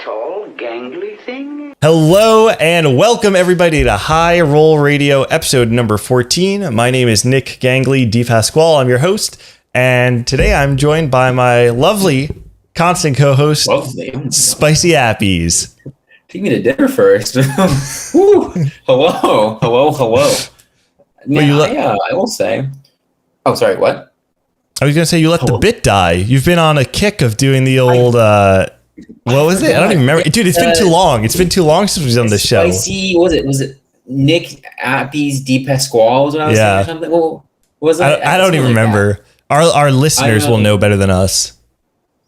tall, gangly thing? Hello and welcome everybody to High Roll Radio episode number 14. My name is Nick Gangly DePasquale. I'm your host, and today I'm joined by my lovely constant co-host, SPICYAPPIES. Take me to dinner first. Woo. Hello. Now, I will say. Oh, sorry. What? I was gonna say you let the bit die. You've been on a kick of doing the old. What was it? I don't even remember, dude. It's been too long. It's been too long since we've done this show. Spicy. What was it Nick Appies DePasquale? Was what I was saying or something? What was it? I don't even remember. Our listeners will know better than us.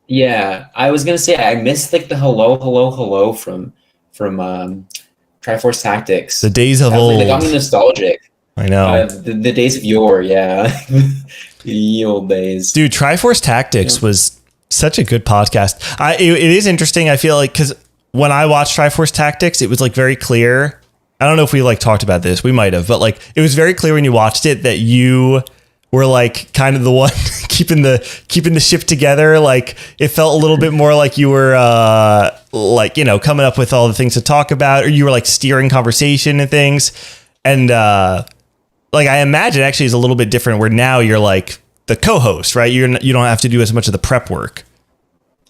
Yeah, I was gonna say I missed like the hello from Triforce Tactics. The days of old. They got me nostalgic. I know. The days of yore, yeah. The old days. Dude, Triforce Tactics was such a good podcast. It is interesting, I feel like, because when I watched Triforce Tactics, it was like very clear. I don't know if we like talked about this. We might have, but like it was very clear when you watched it that you were like kind of the one keeping the ship together. Like it felt a little bit more like you were like, you know, coming up with all the things to talk about, or you were like steering conversation and things. And like I imagine actually is a little bit different where now you're like the co-host, right? You don't have to do as much of the prep work.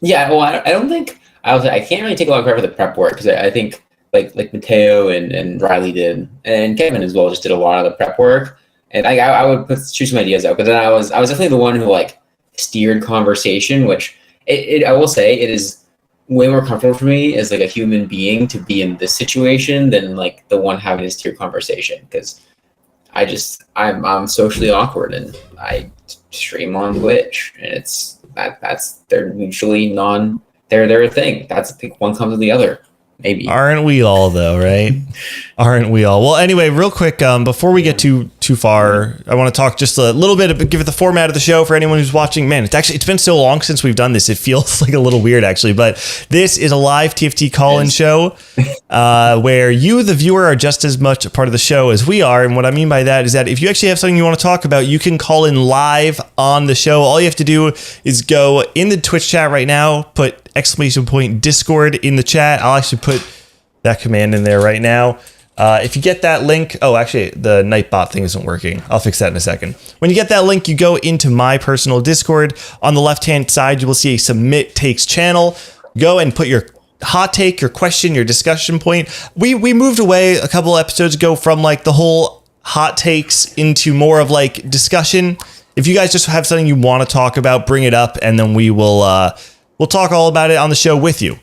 Yeah, well, I don't think I can't really take a lot of credit for the prep work because I think like Mateo and Riley did, and Kevin as well just did a lot of the prep work. And I would choose some ideas out, but then I was definitely the one who like steered conversation, which I will say it is way more comfortable for me as like a human being to be in this situation than like the one having to steer conversation, because I'm socially awkward and I stream on Twitch and it's they're mutually they're a thing. I think one comes with the other. Maybe. Aren't we all though, right? Aren't we all? Well, anyway, real quick, before we get too far, I want to talk just a little bit, give it the format of the show for anyone who's watching. Man, it's been so long since we've done this. It feels like a little weird actually, but this is a live TFT call-in show where you, the viewer, are just as much a part of the show as we are. And what I mean by that is that if you actually have something you want to talk about, you can call in live on the show. All you have to do is go in the Twitch chat right now, put !Discord in the chat. I'll actually put that command in there right now. If you get that link, actually the Nightbot thing isn't working. I'll fix that in a second. When you get that link, you go into my personal Discord. On the left-hand side, you will see a Submit Takes channel. Go and put your hot take, your question, your discussion point. We moved away a couple episodes ago from like the whole hot takes into more of like discussion. If you guys just have something you want to talk about, bring it up, and then we'll talk all about it on the show with you.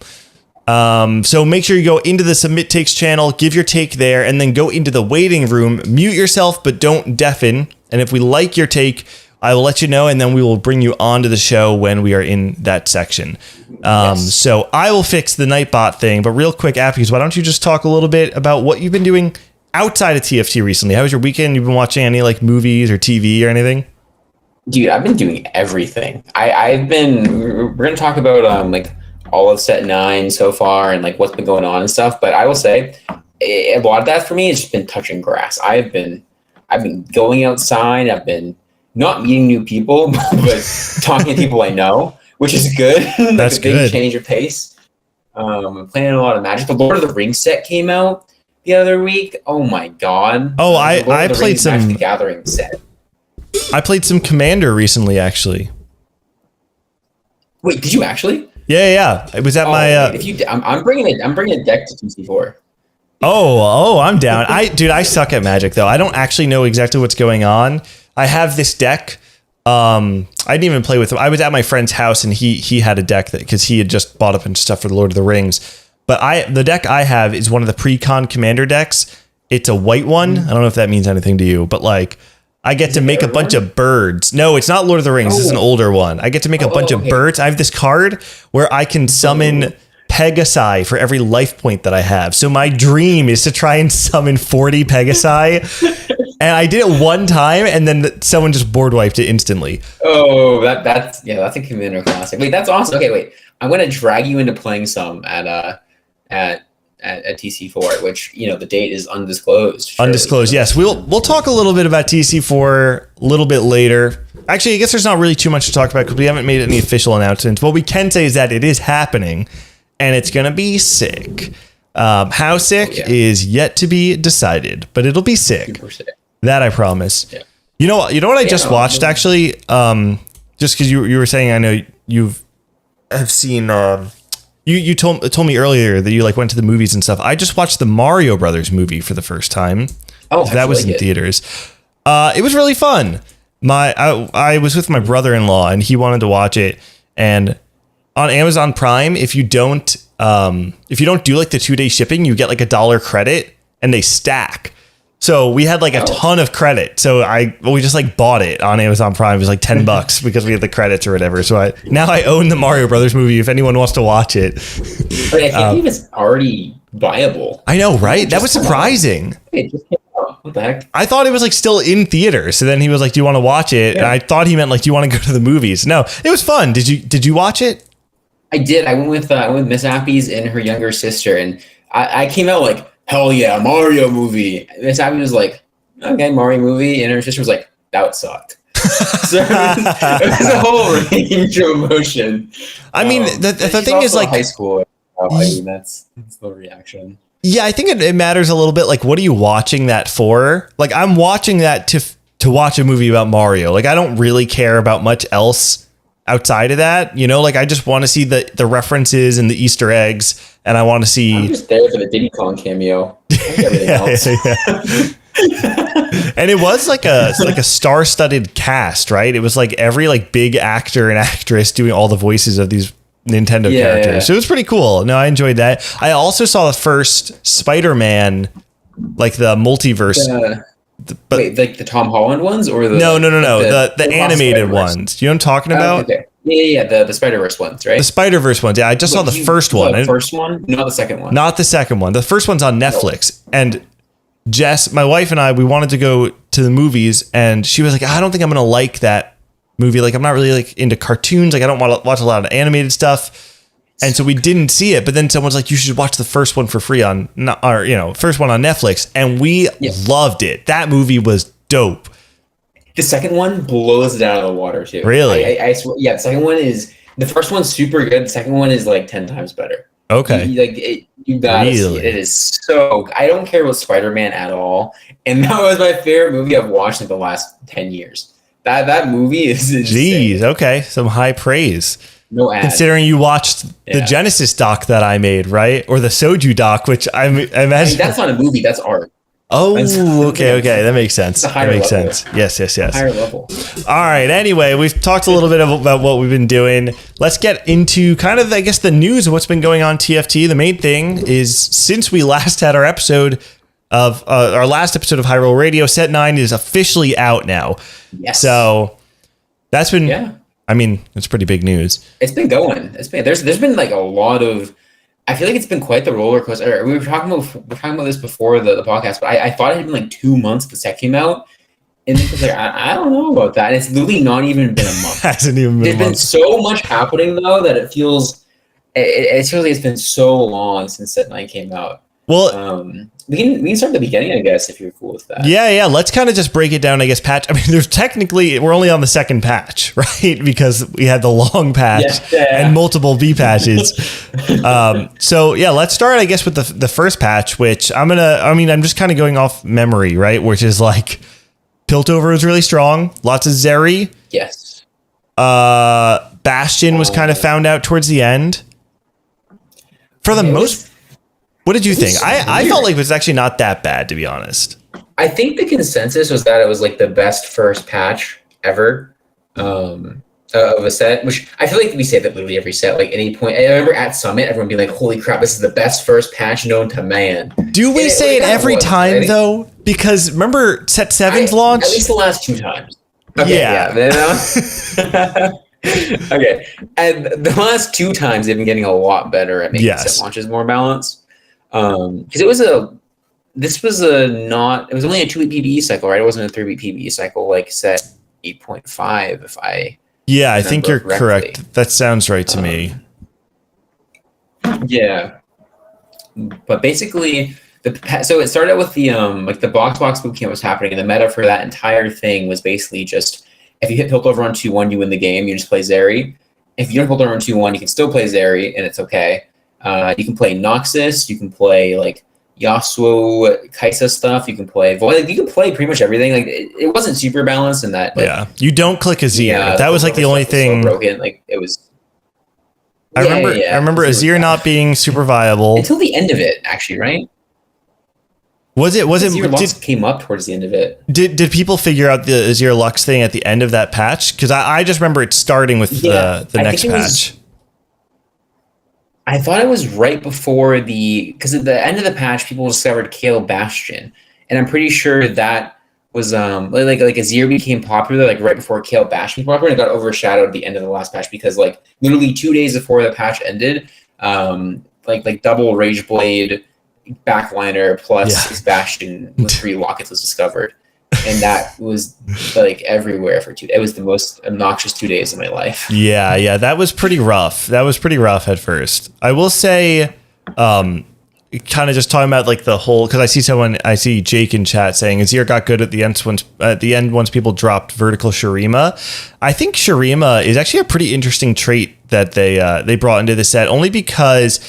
So make sure you go into the Submit Takes channel, give your take there, and then go into the waiting room, mute yourself, but don't deafen. And if we like your take, I will let you know, and then we will bring you onto the show when we are in that section. Yes. So I will fix the Nightbot thing, but real quick, Appies, why don't you just talk a little bit about what you've been doing outside of TFT recently? How was your weekend? You've been watching any like movies or TV or anything? Dude, I've been doing everything. We're going to talk about like all of set 9 so far and like what's been going on and stuff. But I will say a lot of that for me has just been touching grass. I've been going outside. I've been not meeting new people, but talking to people I know, which is good. That's a big good. Change of pace. I'm playing a lot of Magic. The Lord of the Rings set came out the other week. Oh my God. Oh, I played some Magic the Gathering set. I played some Commander recently, actually. Wait, did you actually? Yeah. It was at my. I'm bringing a deck to TC4. I'm down. I suck at Magic though. I don't actually know exactly what's going on. I have this deck. I didn't even play with him. I was at my friend's house and he had a deck because he had just bought up and stuff for the Lord of the Rings. But the deck I have is one of the pre-con Commander decks. It's a white one. I don't know if that means anything to you, but like. I get to make a bunch of birds. No, it's not Lord of the Rings. This is an older one. I get to make a bunch of birds. I have this card where I can summon Pegasi for every life point that I have. So my dream is to try and summon 40 Pegasi. And I did it one time, and then someone just board wiped it instantly. Oh, that's a Commander classic. Wait, that's awesome. Okay, wait. I'm going to drag you into playing some at TC4, which, you know, the date is undisclosed. Surely. Undisclosed, yes. We'll talk a little bit about TC4 a little bit later. Actually, I guess there's not really too much to talk about because we haven't made any official announcements. What we can say is that it is happening, and it's gonna be sick. How sick is yet to be decided, but it'll be sick. Super sick. That I promise. Yeah. You know what I just watched actually. Just because you were saying, I know have seen. You told me earlier that you like went to the movies and stuff. I just watched the Mario Brothers movie for the first time. Oh, that was in theaters. It was really fun. I was with my brother-in-law and he wanted to watch it. And on Amazon Prime, if you don't do like the 2-day shipping, you get like $1 credit and they stack. So we had like a ton of credit. So we just like bought it on Amazon Prime. It was like $10 because we had the credits or whatever. So now I own the Mario Brothers movie if anyone wants to watch it. But I can't believe it's already viable. I know, right? That was surprising. It just came out. What the heck? I thought it was like still in theaters. So then he was like, "Do you want to watch it?" Yeah. And I thought he meant like, "Do you want to go to the movies?" No, it was fun. Did you watch it? I did. I went with Miss Appy's and her younger sister, and I came out like, hell yeah, Mario movie. Miss Appy was like, okay, Mario movie. And her sister was like, that sucked. So it was a whole range of emotion. I mean, the thing is like high school. I mean, that's the reaction. Yeah, I think it matters a little bit. Like, what are you watching that for? Like, I'm watching that to watch a movie about Mario. Like, I don't really care about much else outside of that, you know, like I just want to see the references and the Easter eggs, and I want to see. I'm just there for the Diddy Kong cameo. Everything else. And it was like a star-studded cast, right? It was like every like big actor and actress doing all the voices of these Nintendo characters. Yeah. So it was pretty cool. No, I enjoyed that. I also saw the first Spider-Man, like the multiverse. Wait, like the Tom Holland ones or the no, the animated ones. You know what I'm talking about? Okay. Yeah, the Spider-Verse ones, right? The Spider-Verse ones. Yeah, I just saw the first one. The first one, not the second one. Not the second one. The first one's on Netflix. And Jess, my wife, and I, we wanted to go to the movies, and she was like, "I don't think I'm gonna like that movie. Like, I'm not really like into cartoons. Like, I don't want to watch a lot of animated stuff." And so we didn't see it, but then someone's like, "You should watch the first one for free first one on Netflix." And we loved it. That movie was dope. The second one blows it out of the water too. Really? I swear, yeah, the first one's super good. The second one is like 10 times better. Okay. You gotta see it. It is so, I don't care about Spider-Man at all. And that was my favorite movie I've watched in the last 10 years. That movie is insane. Jeez, okay. Some high praise. No ad. Considering you watched the Genesis doc that I made, right? Or the Soju doc, which I imagine. I mean, that's not a movie, that's art. Oh, okay. That makes sense. That makes sense. Yes. Higher level. All right. Anyway, we've talked a little bit about what we've been doing. Let's get into kind of, I guess, the news of what's been going on TFT. The main thing is, since we last had our episode of our last episode of High Roll Radio, Set 9 is officially out now. Yes. So that's been. Yeah. I mean, it's pretty big news. It's been going. There's been like a lot of. I feel like it's been quite the roller coaster. We were talking about this before the podcast, but I thought it had been like 2 months the set came out, and it was like I don't know about that. And it's literally not even been a month. Hasn't even been. There's been so much happening though that it feels it's been so long since Set 9 came out. Well, we can start at the beginning, I guess, if you're cool with that. Yeah. Let's kind of just break it down, I guess, patch. I mean, we're only on the second patch, right? Because we had the long patch and multiple V patches. So yeah, let's start, I guess, with the first patch, which I'm just kind of going off memory, right? Which is like Piltover was really strong. Lots of Zeri. Yes. Bastion was kind of found out towards the end. For the most. What did you think? I felt like it was actually not that bad, to be honest. I think the consensus was that it was like the best first patch ever of a set, which I feel like we say that literally every set, like any point. I remember at Summit, everyone being like, holy crap, this is the best first patch known to man. Do we say it every time, though? Because remember Set 7's launch? At least the last 2 times. Okay, yeah. Okay. And the last 2 times, they've been getting a lot better at making set launches more balanced. Because it was only a 2-week PvE cycle, right? It wasn't a 3-week PvE cycle like Set 8.5, if I I think you're correct. That sounds right to me. Yeah. But basically, so it started out with the like the BoxBox Bootcamp was happening, and the meta for that entire thing was basically just, if you hit Piltover on 2-1, you win the game, you just play Zeri. If you don't Piltover on 2-1, you can still play Zeri, and it's okay. You can play Noxus. You can play like Yasuo, Kaisa stuff. You can play Void. Like, you can play pretty much everything. Like it wasn't super balanced in that. Like, yeah, you don't click Azir. That was like the only thing. So broken. Like it was. I remember Azir not being super viable until the end of it. Actually, right? Was it? Lux came up towards the end of it. Did people figure out the Azir Lux thing at the end of that patch? Because I just remember it starting with the next patch. I thought it was right before because at the end of the patch, people discovered Kayle Bastion, and I'm pretty sure that was like Azir became popular like right before Kayle Bastion became popular, and it got overshadowed at the end of the last patch because like literally 2 days before the patch ended, like double Rage Blade backliner plus Bastion with 3 lockets was discovered. And that was like everywhere for 2 days. It was the most obnoxious 2 days of my life. Yeah, that was pretty rough. That was pretty rough at first. I will say, kind of just talking about like the whole, because I see Jake in chat saying Azir got good at the end once people dropped vertical Shurima. I think Shurima is actually a pretty interesting trait that they brought into the set, only because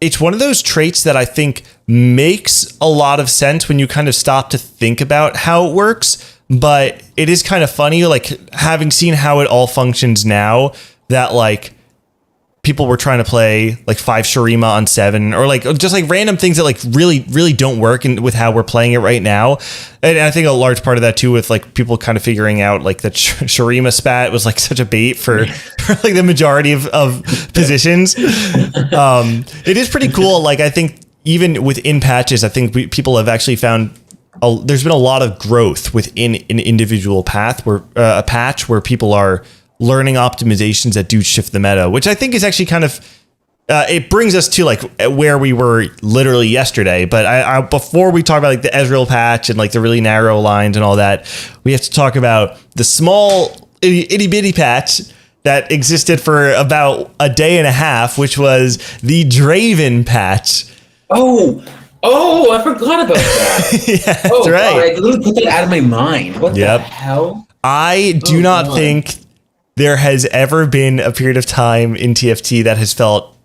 it's one of those traits that I think makes a lot of sense when you kind of stop to think about how it works. But it is kind of funny, like having seen how it all functions now, that like people were trying to play like 5 Shurima on 7, or like just like random things that like really don't work with how we're playing it right now. And I think a large part of that too, with like people kind of figuring out like that Shurima spat was like such a bait for like the majority of positions. It is pretty cool. Like I think even within patches, I think people have actually found there's been a lot of growth within an individual path where a patch where people are learning optimizations that do shift the meta, which I think is actually kind of it brings us to like where we were literally yesterday. But I before we talk about like the Ezreal patch and like the really narrow lines and all that, we have to talk about the small itty bitty patch that existed for about a day and a half, which was the Draven patch. Oh, I forgot about that. Yeah, that's right. God, I literally put that out of my mind. What the hell? I do not think there has ever been a period of time in TFT that has felt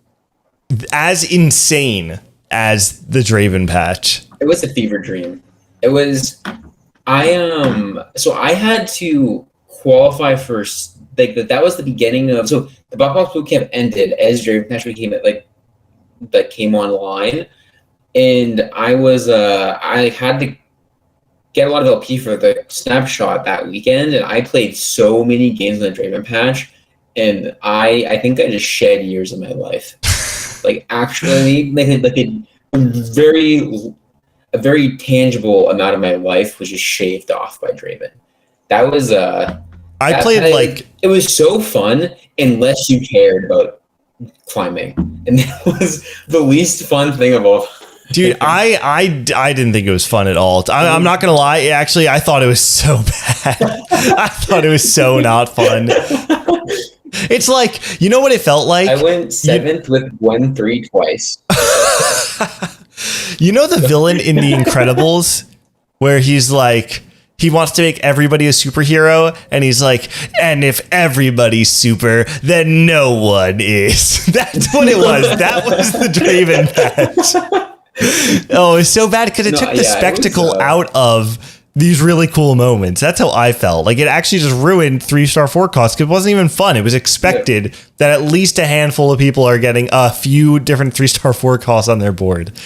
as insane as the Draven patch. It was a fever dream. It was, so I had to qualify for, like, that was the beginning of, so the BoxBox Bootcamp ended as Draven patch became, like, that came online. And I had to get a lot of LP for the snapshot that weekend, and I played so many games in the Draven patch, and I think I just shed years of my life. Like actually, like a very tangible amount of my life was just shaved off by Draven. That was it was so fun unless you cared about climbing, and that was the least fun thing of all. Dude, I didn't think it was fun at all. I'm not gonna lie. Actually, I thought it was so bad. I thought it was so not fun. It's like, you know what it felt like? I went 7th with 1-3 twice. You know the villain in The Incredibles where he's like, he wants to make everybody a superhero, and he's like, and if everybody's super, then no one is. That's what it was. That was the Draven patch. Oh, it's so bad because it took the spectacle out of these really cool moments. That's how I felt. Like it actually just ruined 3-star forecasts because it wasn't even fun. It was expected that at least a handful of people are getting a few different 3-star forecasts on their board.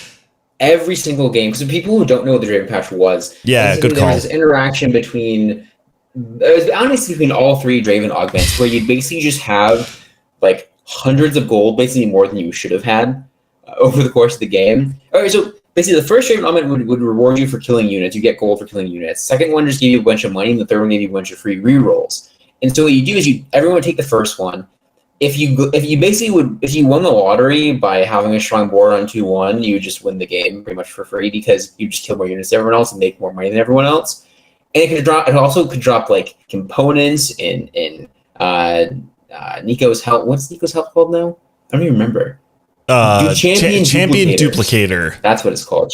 Every single game, because people who don't know what the Draven patch was, good call. There was this interaction between all 3 Draven augments where you basically just have like hundreds of gold, basically more than you should have had over the course of the game. All right, so basically the first Draven augment would reward you for killing units. You get gold for killing units. Second one just gave you a bunch of money, and the third one gave you a bunch of free rerolls. And so what you do is everyone would take the first one. If you won the lottery by having a strong board on 2-1, you would just win the game pretty much for free because you just kill more units than everyone else and make more money than everyone else. And it also could drop like components in Nico's health. What's Nico's health called now? I don't even remember. Champion Duplicator. That's what it's called.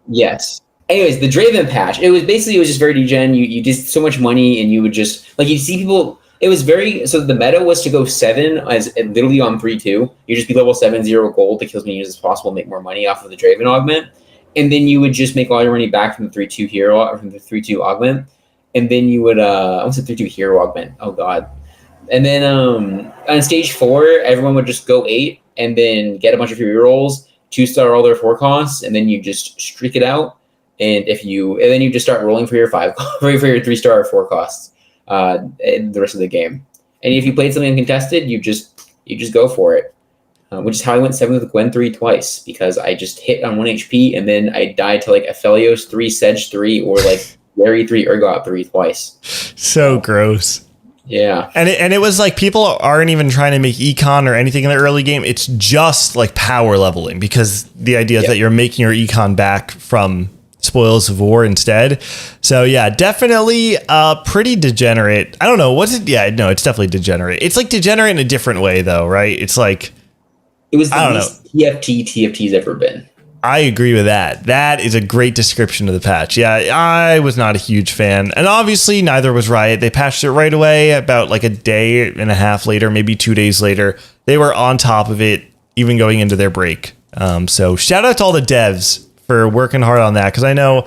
Yes. Anyways, the Draven patch. It was just very degen. You did so much money, and you would just like you see people It was very, so the meta was to go 7 as literally on 3-2. You just be level 7, 0 gold to kill as many units as possible, make more money off of the Draven augment. And then you would just make all your money back from the 3-2 hero, or from the 3-2 augment. And then you would, I was a 3-2 hero augment. Oh God. And then on stage 4, everyone would just go 8 and then get a bunch of your rerolls, 2-star all their 4 costs, and then you just streak it out. And then you just start rolling for your 5 for your 3-star or 4 costs in the rest of the game. And if you played something uncontested, you just go for it. Which is how I went 7 with Gwen 3 twice, because I just hit on 1 HP and then I died to like Aphelios 3, Sedge 3, or like Larry 3, Urgot 3 twice. So gross. Yeah. And it was like people aren't even trying to make econ or anything in the early game. It's just like power leveling, because the idea is that you're making your econ back from Spoils of War instead. So yeah, definitely pretty degenerate. I don't know. Was it? Yeah, no, it's definitely degenerate. It's like degenerate in a different way though, right? It's like, it was the least TFT's ever been. I agree with that. That is a great description of the patch. Yeah, I was not a huge fan. And obviously neither was Riot. They patched it right away, about like a day and a half later, maybe 2 days later. They were on top of it, even going into their break. So shout out to all the devs for working hard on that, because I know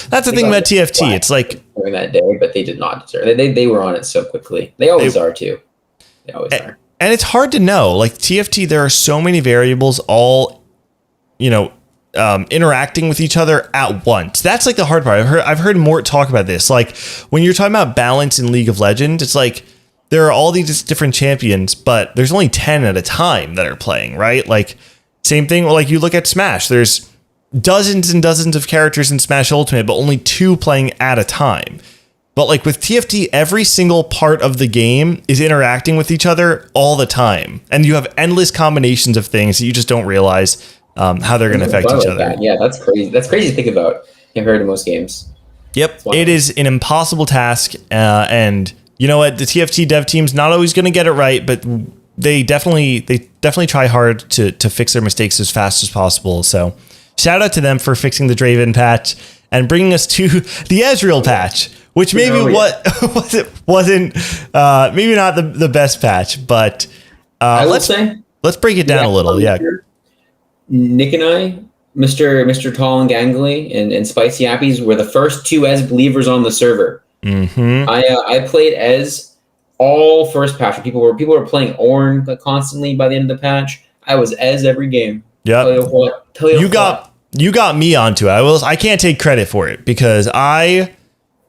that's the thing about TFT. It's like during that day, but they did not deserve it. They were on it so quickly. They always are too. They always are. And it's hard to know. Like TFT, there are so many variables all, interacting with each other at once. That's like the hard part. I've heard Mort talk about this. Like when you're talking about balance in League of Legends, it's like there are all these different champions, but there's only 10 at a time that are playing, right? Like same thing. Like you look at Smash, there's dozens and dozens of characters in Smash Ultimate, but only 2 playing at a time. But like with TFT, every single part of the game is interacting with each other all the time. And you have endless combinations of things that you just don't realize how they're going to affect each other. That. Yeah, that's crazy. That's crazy to think about compared to most games. Yep. It is an impossible task. And you know what? The TFT dev team's not always going to get it right, but they definitely try hard to fix their mistakes as fast as possible. So shout out to them for fixing the Draven patch and bringing us to the Ezreal patch, which maybe wasn't maybe not the best patch, but let's break it down a little. Yeah, Nick and I, Mr. Tall and Gangly, and SPICYAPPIES were the first 2 Ez believers on the server. Mm-hmm. I played Ez all first patch. People were playing Ornn constantly by the end of the patch. I was Ez every game. Yeah, you got me onto it. I can't take credit for it, because I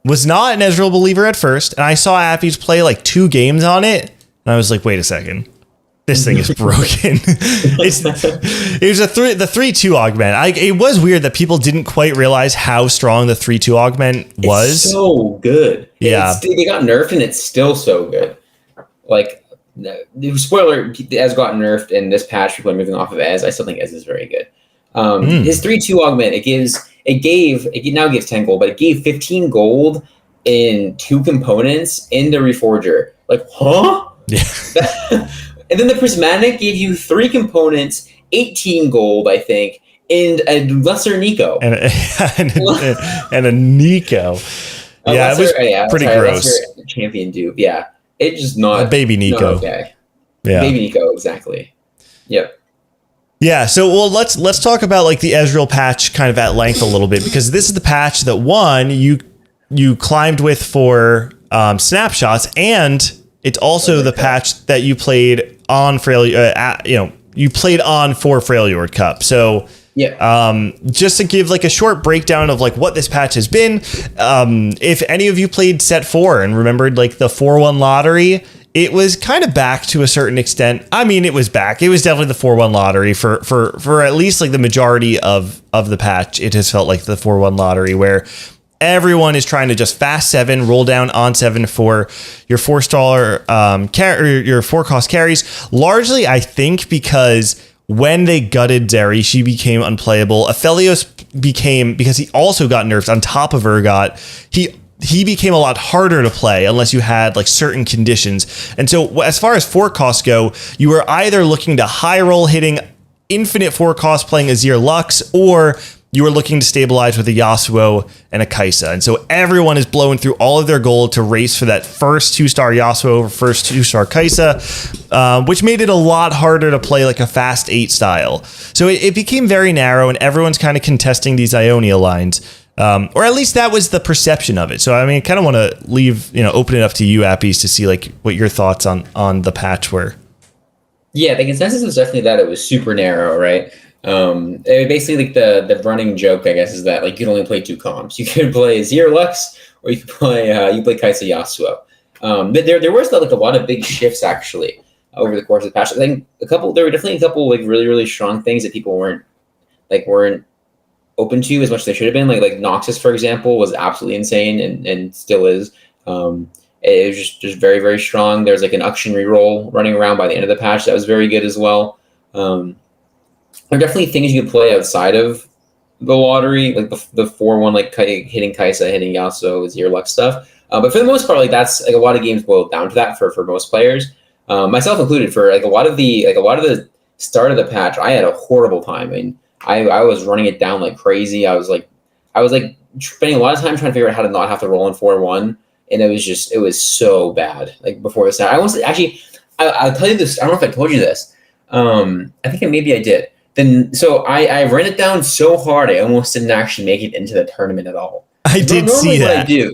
was not an Ezreal believer at first, and I saw Appies play like 2 games on it, and I was like, wait a second, this thing is broken. It was the 3-2 augment. It was weird that people didn't quite realize how strong the 3-2 augment was. It's so good. Yeah, they got nerfed, and it's still so good. Like, spoiler, Ez got nerfed, and this patch people are moving off of Ez. I still think Ez is very good. His 3-2 augment, it now gives 10 gold, but it gave 15 gold in 2 components in the Reforger. Like, huh? Yeah. And then the Prismatic gave you 3 components, 18 gold, I think, and a lesser Nico. And a Nico. Yeah, it was pretty gross. Champion dupe. Yeah. It's just not a baby Nico. Not okay. Yeah. Baby Nico, exactly. Yep. Yeah, so let's talk about like the Ezreal patch kind of at length a little bit, because this is the patch that you climbed with for snapshots, and it's also the patch that you played on you played on for Freljord Cup. So yeah, just to give like a short breakdown of like what this patch has been, if any of you played set 4 and remembered like the 4-1 lottery, it was kind of back to a certain extent. I mean, it was back. It was definitely the 4-1 lottery for at least like the majority of the patch. It has felt like the 4-1 lottery where everyone is trying to just fast 7, roll down on 7 for your 4-star your 4-cost carries. Largely, I think, because when they gutted Zeri, she became unplayable. Aphelios because he also got nerfed on top of Urgot, he became a lot harder to play unless you had like certain conditions. And so as far as 4-costs go, you were either looking to high roll hitting infinite 4-cost playing Azir Lux, or you are looking to stabilize with a Yasuo and a Kai'Sa. And so everyone is blowing through all of their gold to race for that first 2-star Yasuo over first 2-star Kai'Sa, which made it a lot harder to play like a fast 8 style. So it became very narrow, and everyone's kind of contesting these Ionia lines. Or at least that was the perception of it. So, I mean, I kind of want to leave, open it up to you, Appies, to see like what your thoughts on the patch were. Yeah, the consensus was definitely that it was super narrow, right? Basically, like the running joke, I guess, is that like you can only play 2 comps. You can play Zero Lux, or you can play Kai'Sa Yasuo. But there was like a lot of big shifts actually over the course of the patch. I think there were definitely a couple like really really strong things that people weren't open to as much as they should have been. Like Noxus, for example, was absolutely insane and still is. It was just very, very strong. There's like an Uction reroll running around by the end of the patch that was very good as well. There are definitely things you can play outside of the lottery, like the 4-1, like hitting Kai'Sa, hitting Yasuo, Zero Lux stuff. But for the most part, like that's like a lot of games boil down to that for most players, myself included. For like a lot of the start of the patch, I had a horrible time. I mean, I was running it down like crazy. I was spending a lot of time trying to figure out how to not have to roll in 4-1. And it was so bad. Like before this, I'll tell you this. I don't know if I told you this. I think maybe I did. So I ran it down so hard, I almost didn't actually make it into the tournament at all. I did see that. What I do,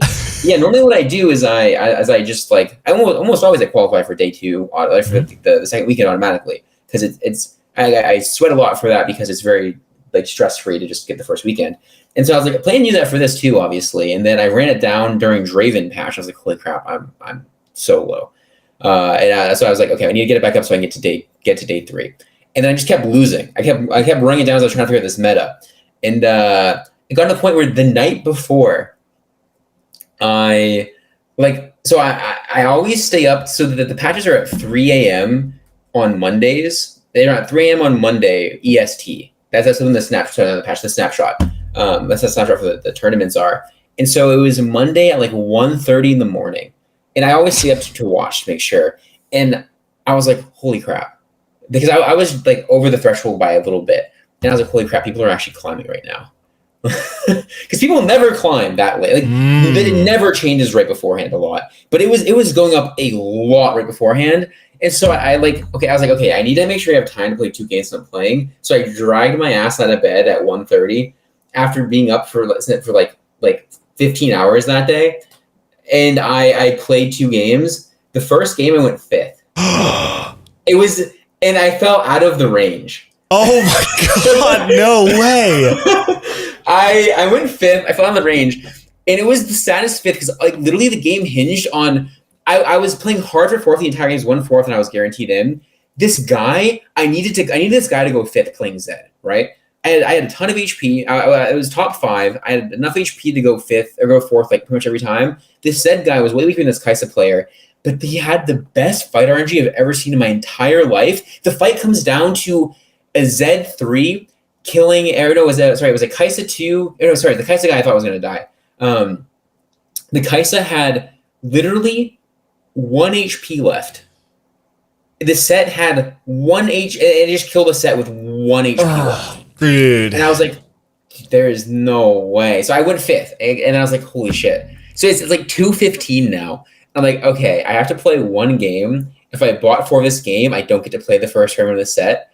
normally what I do is I just like I almost always qualify for day 2, for the second weekend automatically, because I sweat a lot for that because it's very like stress free to just get the first weekend. And so I was like, planning to do that for this too, obviously. And then I ran it down during Draven patch. I was like, holy crap, I'm so low. So I was like, okay, I need to get it back up so I can get to day 3. And then I just kept losing. I kept running it down as I was trying to figure out this meta. And it got to the point where the night before, I always stay up so that the patches are at 3 a.m. on Mondays. They're at 3 a.m. on Monday EST. That's when the snapshot. That's the snapshot for the tournaments are. And so it was Monday at like 1:30 in the morning. And I always stay up to watch to make sure. And I was like, holy crap. Because I was like over the threshold by a little bit. And I was like, holy crap, people are actually climbing right now. Because people never climb that way. Like it never changes right beforehand a lot. But it was going up a lot right beforehand. And so I was like, okay, I need to make sure I have time to play 2 games that I'm playing. So I dragged my ass out of bed at 1:30 after being up for like 15 hours that day. And I played 2 games. The first game I went 5th. And I fell out of the range. Oh my God, no way. I went 5th. I fell out of the range. And it was the saddest 5th because like literally the game hinged on I was playing hard for 4th the entire game. It was 1/4 and I was guaranteed in. This guy, I needed this guy to go 5th playing Zed, right? I had a ton of HP. It was top 5. I had enough HP to go 5th or go 4th like pretty much every time. This Zed guy was way weaker than this Kai'Sa player, but he had the best fight RNG I've ever seen in my entire life. The fight comes down to a Zed 3 killing. It was a Kai'Sa 2. The Kai'Sa guy I thought was going to die. The Kai'Sa had literally 1 HP left. The set had 1 HP, and it just killed the set with 1 HP left. Dude. And I was like, there is no way. So I went 5th, and I was like, holy shit. So it's like 2:15 now. I'm like, okay, I have to play 1 game. If I bought for this game, I don't get to play the first tournament of the set.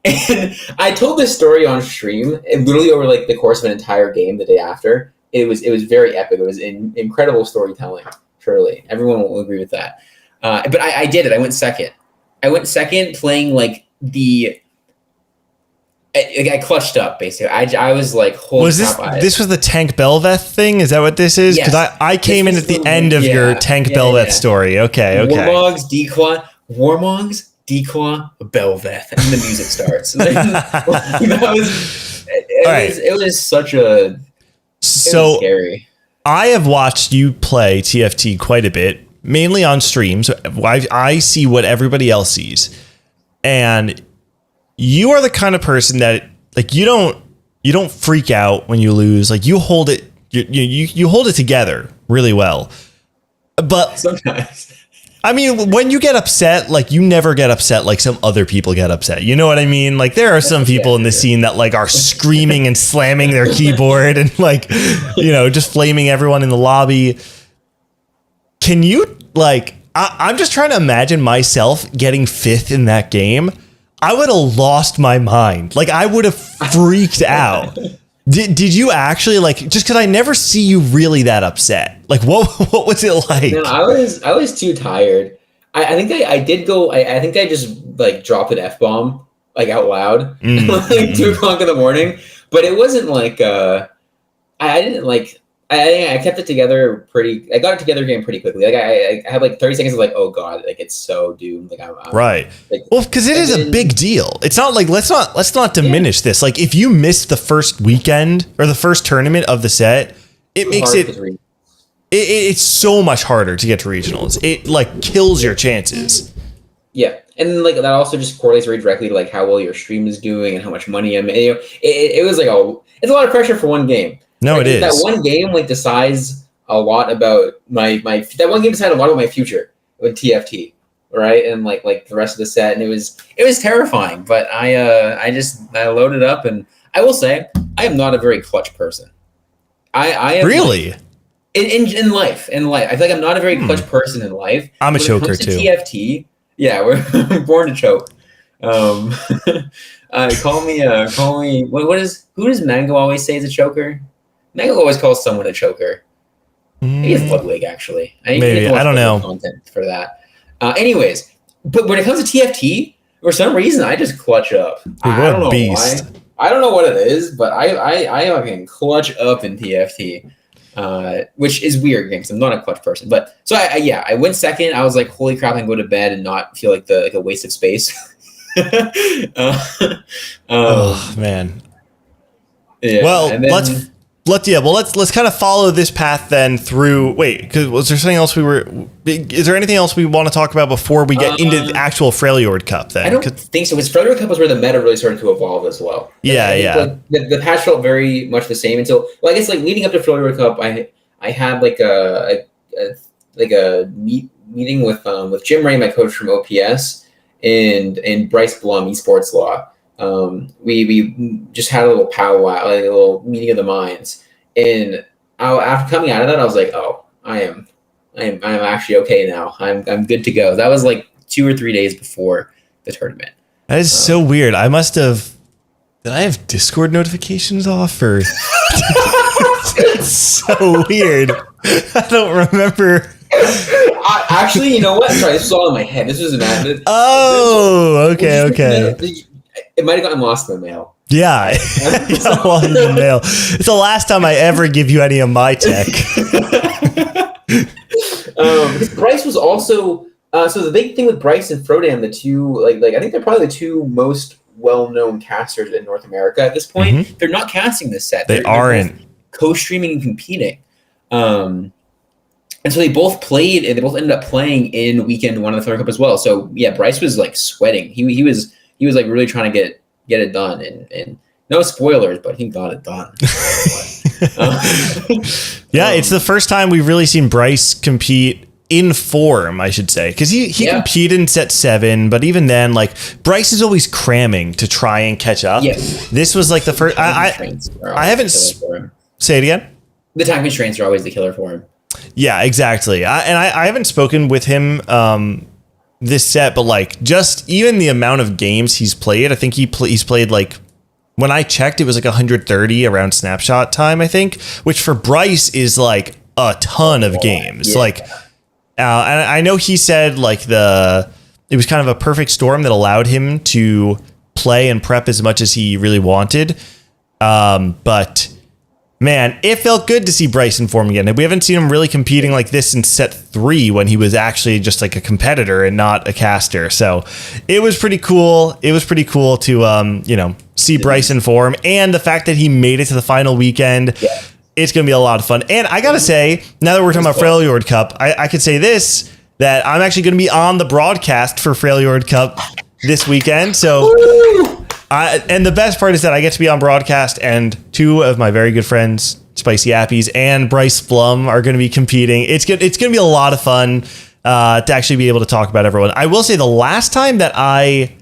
And I told this story on stream, and literally over like the course of an entire game the day after. It was very epic. It was incredible storytelling. Surely everyone will agree with that. But I did it. I went second. Playing like I clutched up basically. I was like, holy crap. This was the Tank Belveth thing? Is that what this is? Because yes. I came in at the end of your Tank Belveth story. Okay. Warmogs, Declaw, Belveth, and the music starts. It was such a scary. I have watched you play TFT quite a bit, mainly on streams. So I see what everybody else sees, and you are the kind of person that like you don't freak out when you lose. Like you hold it, you hold it together really well. But sometimes I mean, when you get upset, like you never get upset like some other people get upset. You know what I mean? Like there are some people in the scene that like are screaming and slamming their keyboard and like, you know, just flaming everyone in the lobby. Can you like, I'm just trying to imagine myself getting 5th in that game. I would have lost my mind. Like I would have freaked out. Did you actually like, just because I never see you really that upset? Like what was it like? No, I was too tired. I think I did go. I think I just like dropped an F-bomb like out loud like 2 o'clock in the morning. But it wasn't like I didn't like. I kept it together I got it together again pretty quickly. Like I had like 30 seconds of like, oh god, like it's so doomed. Like I'm right. Like, well, because it is a big deal. It's not like let's not diminish this. Like if you miss the first weekend or the first tournament of the set, it makes it's so much harder to get to regionals. It like kills your chances. Yeah, and like that also just correlates very directly to like how well your stream is doing and how much money I'm. You know, it was like it's a lot of pressure for one game. No, like, it is. That one game like decides a lot about my that one game decided a lot about my future with TFT, right? And like the rest of the set, and it was terrifying. But I loaded up, and I will say I am not a very clutch person. I am really like, in life. I feel like I'm not a very clutch person in life. I'm a choker too. TFT, yeah, we're born to choke. Call me. Who does Mango always say is a choker? Mango always calls someone a choker. Maybe it's Ludwig, actually. Maybe, I don't know. Content for that. Anyways, but when it comes to TFT, for some reason, I just clutch up. I don't know why. I don't know what it is, but I fucking clutch up in TFT, which is weird because I'm not a clutch person. But so I went second. I was like, holy crap, I can go to bed and not feel like a waste of space. Oh man. Yeah, well, let's kind of follow this path then through. Wait, because was there something else is there anything else we want to talk about before we get into the actual Freljord Cup then? I don't think so, because Freljord Cup was where the meta really started to evolve as well. Yeah. Like, the patch felt very much the same until, well, I guess like leading up to Freljord Cup, I had like a meeting with Jim Ray, my coach from OPS, and Bryce Blum, Esports Law. We just had a little powwow, like a little meeting of the minds, and after coming out of that, I was like, oh, I'm actually okay now. I'm good to go. That was like 2 or 3 days before the tournament. That is so weird. Did I have Discord notifications off or? It's so weird. I don't remember. Actually, you know what? Sorry, this was all in my head. This was an ad. Oh, okay. It might have gotten lost in the mail. Yeah, it's all in the mail. It's the last time I ever give you any of my tech. Bryce was also so the big thing with Bryce and Frodam, the two like I think they're probably the two most well-known casters in North America at this point. Mm-hmm. They're not casting this set. They aren't co-streaming and competing. And so they both played, and they both ended up playing in weekend 1 of the Freljord Cup as well. So yeah, Bryce was like sweating. He was like really trying to get it done, and no spoilers, but he got it done. Yeah, it's the first time we've really seen Bryce compete in form, I should say, because he competed in set 7, but even then, like Bryce is always cramming to try and catch up. Yes. This was like the first. I haven't say it again. The time constraints are always the killer for him. Yeah, exactly. I haven't spoken with him this set, but like just even the amount of games he's played, I think he's played like, when I checked, it was like 130 around snapshot time, I think, which for Bryce is like a ton of games. Yeah. Like, and I know he said like it was kind of a perfect storm that allowed him to play and prep as much as he really wanted. But man, it felt good to see Bryce in form again. We haven't seen him really competing like this in set 3 when he was actually just like a competitor and not a caster. So it was pretty cool. It was pretty cool to, see Bryce in form, and the fact that he made it to the final weekend. Yeah. It's going to be a lot of fun. And I got to say, now that we're talking about Freljord Cup, I could say this, that I'm actually going to be on the broadcast for Freljord Cup this weekend. So and the best part is that I get to be on broadcast, and 2 of my very good friends, SPICYAPPIES and Bryce Blum, are going to be competing. It's going to be a lot of fun. to actually be able to talk about everyone. I will say the last time that I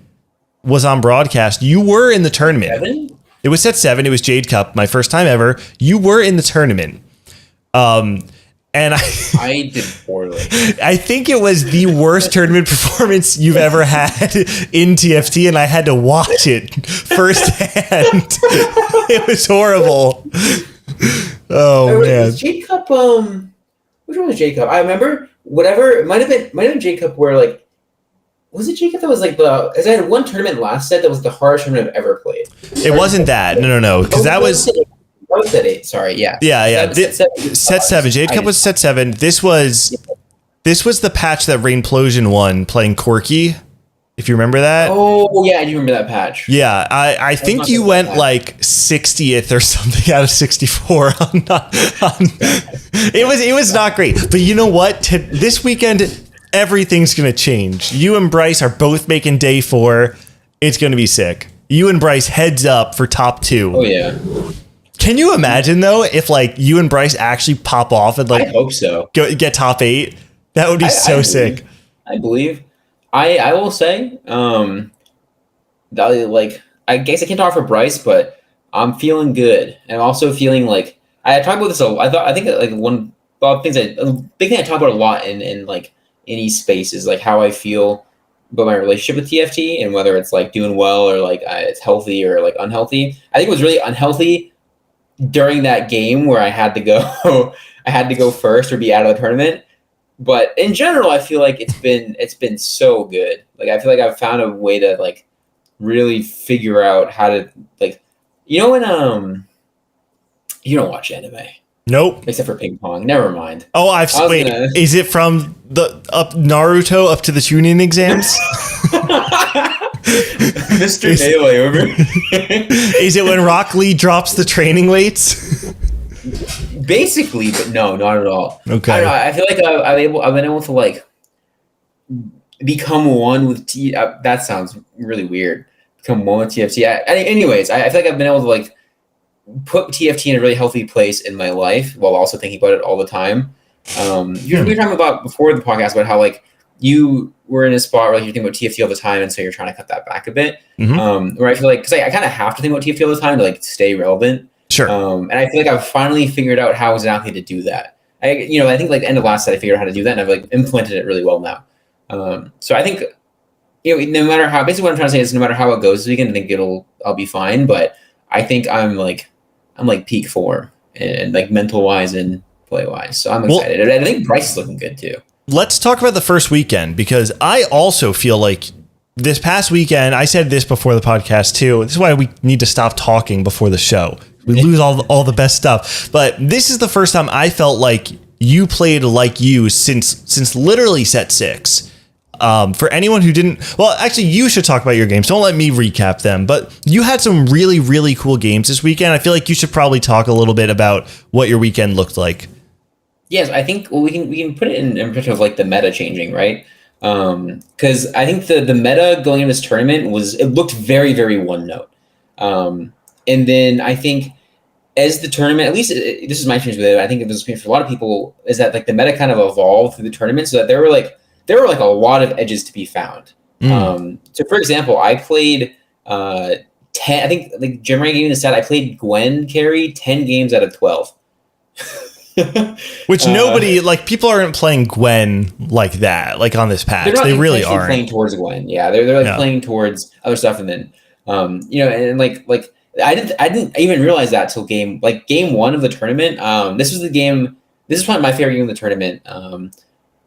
was on broadcast, you were in the tournament. 7? It was set 7. It was Jade Cup, my first time ever. You were in the tournament. And I did poorly. I think it was the worst tournament performance you've ever had in TFT, and I had to watch it firsthand. It was horrible. Oh man. Jade Cup, which one was Jade Cup? I remember whatever, it might have been Jade Cup where like, was it Jade Cup that was like because I had one tournament last set that was the hardest tournament I've ever played. It wasn't that. No. Because that was set 8. Sorry, yeah. Yeah. Set 7. Jade Cup was set 7. This was the patch that Rainplosion won playing Corki. If you remember that. Oh yeah, I do remember that patch. Yeah, I think you went like 60th or something out of 64. It was not great. But you know what? This weekend, everything's gonna change. You and Bryce are both making day 4. It's gonna be sick. You and Bryce heads up for top 2. Oh yeah. Can you imagine though if like you and Bryce actually pop off and like I hope so. Get top 8? That would be sick. I believe. I will say, that, like, I guess I can't talk for Bryce, but I'm feeling good. And I'm also feeling like I talked about this. I think like a big thing I talk about a lot in like any space is like how I feel about my relationship with TFT and whether it's like doing well or like it's healthy or like unhealthy. I think it was really unhealthy during that game where I had to go first or be out of the tournament. But in general, I feel like it's been so good. Like I feel like I've found a way to like really figure out how to like, you know, when you don't watch anime. Nope. Except for ping pong. Never mind. Oh, is it from the Naruto up to the tuning exams? Mr. Melee over. Is it when Rock Lee drops the training weights? Basically, but no, not at all. Okay. I don't know. I feel like I've been able to like become one with that sounds really weird. Become one with TFT. Anyways, I feel like I've been able to like put TFT in a really healthy place in my life while also thinking about it all the time. You were talking about before the podcast about how like you were in a spot where like, you're thinking about TFT all the time, and so you're trying to cut that back a bit. Mm-hmm. Where I feel like because I kind of have to think about TFT all the time to like stay relevant. Sure. And I feel like I've finally figured out how exactly to do that. I think like the end of last set, I figured out how to do that, and I've like implemented it really well now. So I think, no matter how, basically what I'm trying to say is no matter how it goes this weekend, I think I'll be fine. But I think I'm like peak form and like mental wise and play wise. So I'm excited. And I think Bryce is looking good too. Let's talk about the first weekend, because I also feel like this past weekend, I said this before the podcast too. This is why we need to stop talking before the show. We lose all the best stuff. But this is the first time I felt like you played like you since literally set 6. For anyone who didn't, well, actually, you should talk about your games. Don't let me recap them. But you had some really, really cool games this weekend. I feel like you should probably talk a little bit about what your weekend looked like. Yes, I think we can put it in perspective of like the meta changing, right? Because I think the meta going into this tournament it looked very, very one note. And then I think as the tournament, at least this is my experience with it, I think it was experience for a lot of people, is that like the meta kind of evolved through the tournament, so that there were like a lot of edges to be found. So for example, I played 10. I think like Jim Ray gave me the stat. I played Gwen carry 10 games out of 12. Which nobody, like, people aren't playing Gwen like that, like on this patch. They really aren't playing towards Gwen. Yeah, they're like playing towards other stuff, and then and like I didn't even realize that till game 1 of the tournament. This was probably my favorite game of the tournament.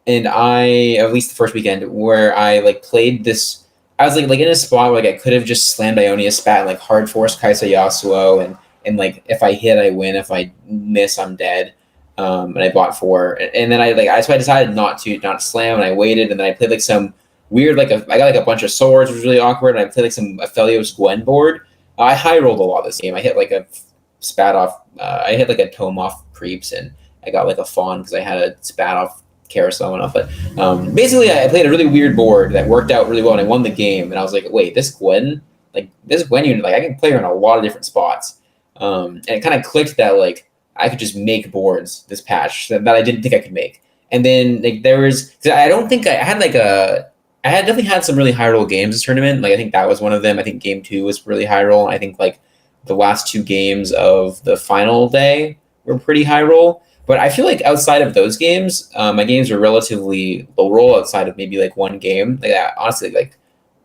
And I, at least the first weekend, where I like played this, I was like in a spot where like I could have just slammed Ionia's spat, like hard forced Kaisa Yasuo, and like if I hit, I win. If I miss, I'm dead. And I bought 4, and then so I decided not to slam, and I waited, and then I played like some weird I got like a bunch of swords, which was really awkward, and I played like some Aphelios Gwen board. I high rolled a lot this game. I hit like a spat off. I hit like a tome off creeps, and I got like a fawn because I had a spat off carousel and off. But basically, I played a really weird board that worked out really well, and I won the game. And I was like, wait, this Gwen unit, like I can play her in a lot of different spots. And it kind of clicked that like I could just make boards this patch that I didn't think I could make. And then like there was, I don't think I had like I had definitely had some really high roll games this tournament. Like I think that was one of them. I think game 2 was really high roll. And I think like the last 2 games of the final day were pretty high roll. But I feel like outside of those games, my games were relatively low roll outside of maybe like one game. Like honestly, like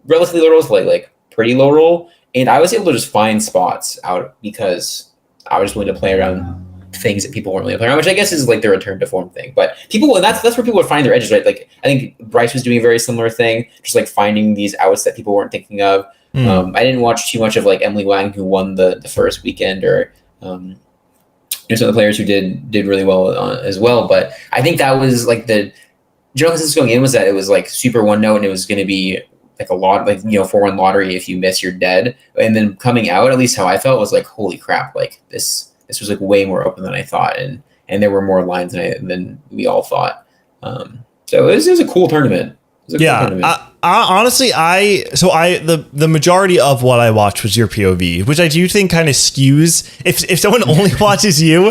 relatively low rolls, like pretty low roll. And I was able to just find spots out because I was just willing to play around things that people weren't really playing around, which I guess is like the return to form thing. But people, and that's where people would find their edges, right? Like I think Bryce was doing a very similar thing, just like finding these outs that people weren't thinking of. I didn't watch too much of like Emily Wang, who won the first weekend, or some of the players who did really well as well. But I think that was like the general consensus going in was that it was like super one note, and it was going to be like a lot, like 4-1 lottery. If you miss, you're dead. And then coming out, at least how I felt, was like, holy crap! Like this was like way more open than I thought, and there were more lines than we all thought. So it was a cool tournament. Cool tournament. Honestly, the majority of what I watched was your POV, which I do think kind of skews. If someone only watches you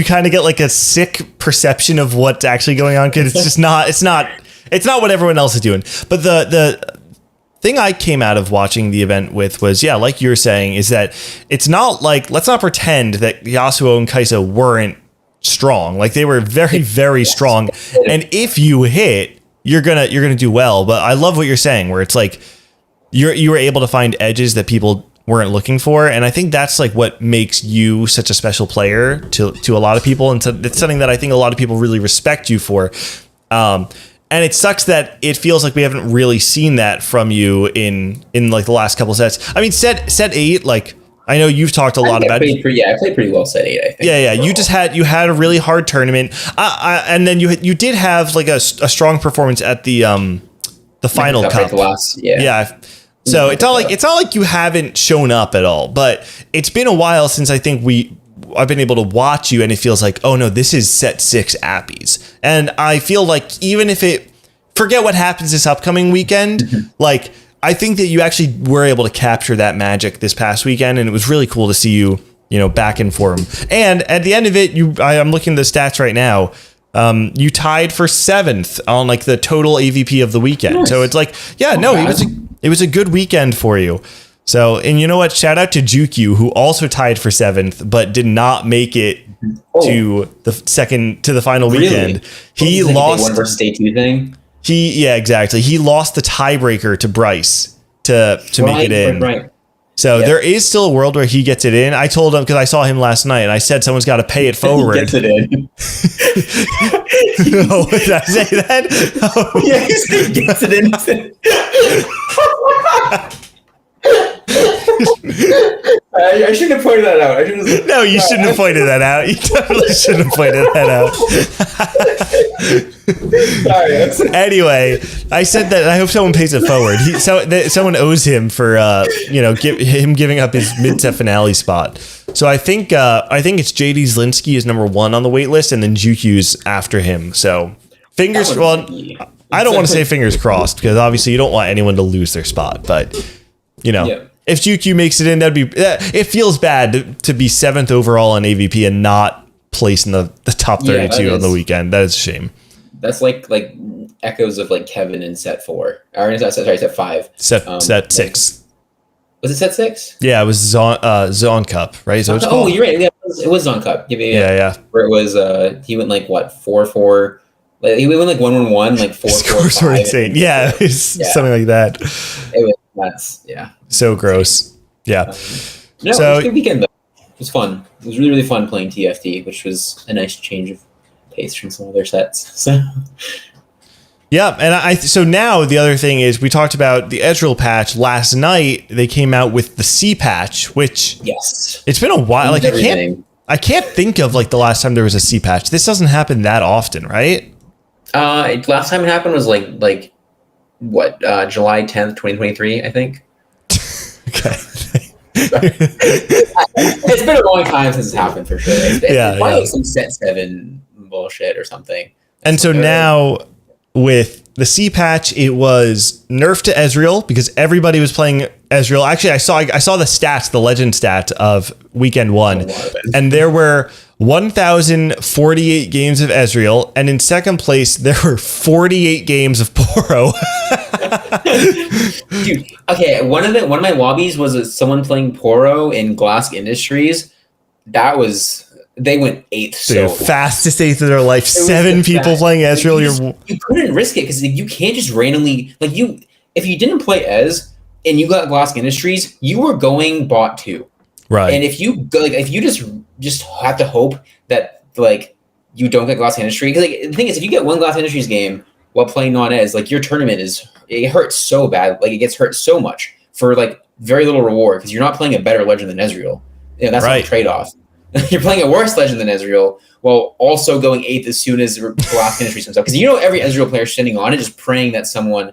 kind of get like a sick perception of what's actually going on, because it's just not. It's not what everyone else is doing. But the thing I came out of watching the event with was, like you were saying, is that it's not like, let's not pretend that Yasuo and Kai'Sa weren't strong. Like they were very, very strong. And if you hit, you're gonna do well. But I love what you're saying, where it's like you were able to find edges that people weren't looking for. And I think that's like what makes you such a special player to a lot of people. And it's something that I think a lot of people really respect you for. And it sucks that it feels like we haven't really seen that from you in like the last couple sets. I mean, set 8, like I know you've talked a lot about it. I played pretty well set 8, I think. Yeah. You had a really hard tournament. And then you did have like a strong performance at the final cup. Yeah. So it's not like you haven't shown up at all, but it's been a while since I think I've been able to watch you, and it feels like, oh no, this is set 6 Appies. And I feel like even if forget what happens this upcoming weekend, like I think that you actually were able to capture that magic this past weekend, and it was really cool to see you back in form. And at the end of it, I'm looking at the stats right now. You tied for 7th on like the total AVP of the weekend. Nice. So it's like, it was a good weekend for you. So, and you know what? Shout out to Jukyu, who also tied for 7th, but did not make it to the final weekend. He lost one versus day 2 thing. Exactly. He lost the tiebreaker to Bryce to make it in. Right. So there is still a world where he gets it in. I told him, because I saw him last night, and I said someone's got to pay it forward. He gets it in. Oh, did I say that? Oh. Yeah, he said he gets it in. I shouldn't have pointed that out. No, you shouldn't have pointed that out. You definitely shouldn't have pointed that out. Sorry. Anyway, I said that I hope someone pays it forward. Someone owes him for him giving up his mid-set finale spot. So I think it's JD Zelinsky is number 1 on the wait list, and then Jukyu's after him. So fingers. Well, I don't want to say fingers crossed, because obviously you don't want anyone to lose their spot, but if GQ makes it in, it feels bad to be 7th overall on AVP and not place in the top 32 on the weekend. That is a shame. That's like echoes of like Kevin in set 4. Or set 5. Set 6. Was it set 6? Yeah, it was Zon Cup, right? So oh, you're right. Yeah, it was Zon Cup. Yeah. Where it was he went like what 4-4. Like he went like 1-1, like 4-4. Insane. Yeah, something like that. It was nuts. Yeah. So gross. Yeah. It was a good weekend though. It was fun. It was really, really fun playing TFT, which was a nice change of pace from some other sets. So. Yeah, and so now the other thing is, we talked about the Ezreal patch last night. They came out with the C patch, which it's been a while. Like I can't think of like the last time there was a C patch. This doesn't happen that often, right? Last time it happened was like what, July 10th, 2023, I think. Okay. It's been a long time since it's happened for sure. It's probably like some set 7 bullshit or something. And so now with the C patch, it was nerfed to Ezreal because everybody was playing Ezreal. Actually, I saw the stats, the legend stat of weekend 1, and there were 1,048 games of Ezreal, and in second place there were 48 games of Poro. Dude, okay, one of my lobbies was someone playing Poro in Glass Industries. They went eighth. So fastest eighth of their life. 7 people playing Ezreal. You couldn't risk it because you can't just randomly if you didn't play Ez and you got Glass Industries, you were going bot 2. Right. And if you go, if you just have to hope that you don't get Glass Industry, because the thing is, if you get one Glass Industries game while playing non-Ez, your tournament it hurts so bad, it gets hurt so much for very little reward because you're not playing a better legend than Ezreal. That's not a trade-off. You're playing a worse legend than Ezreal while also going 8th as soon as Glass Industries comes up, because every Ezreal player sitting on it just praying that someone.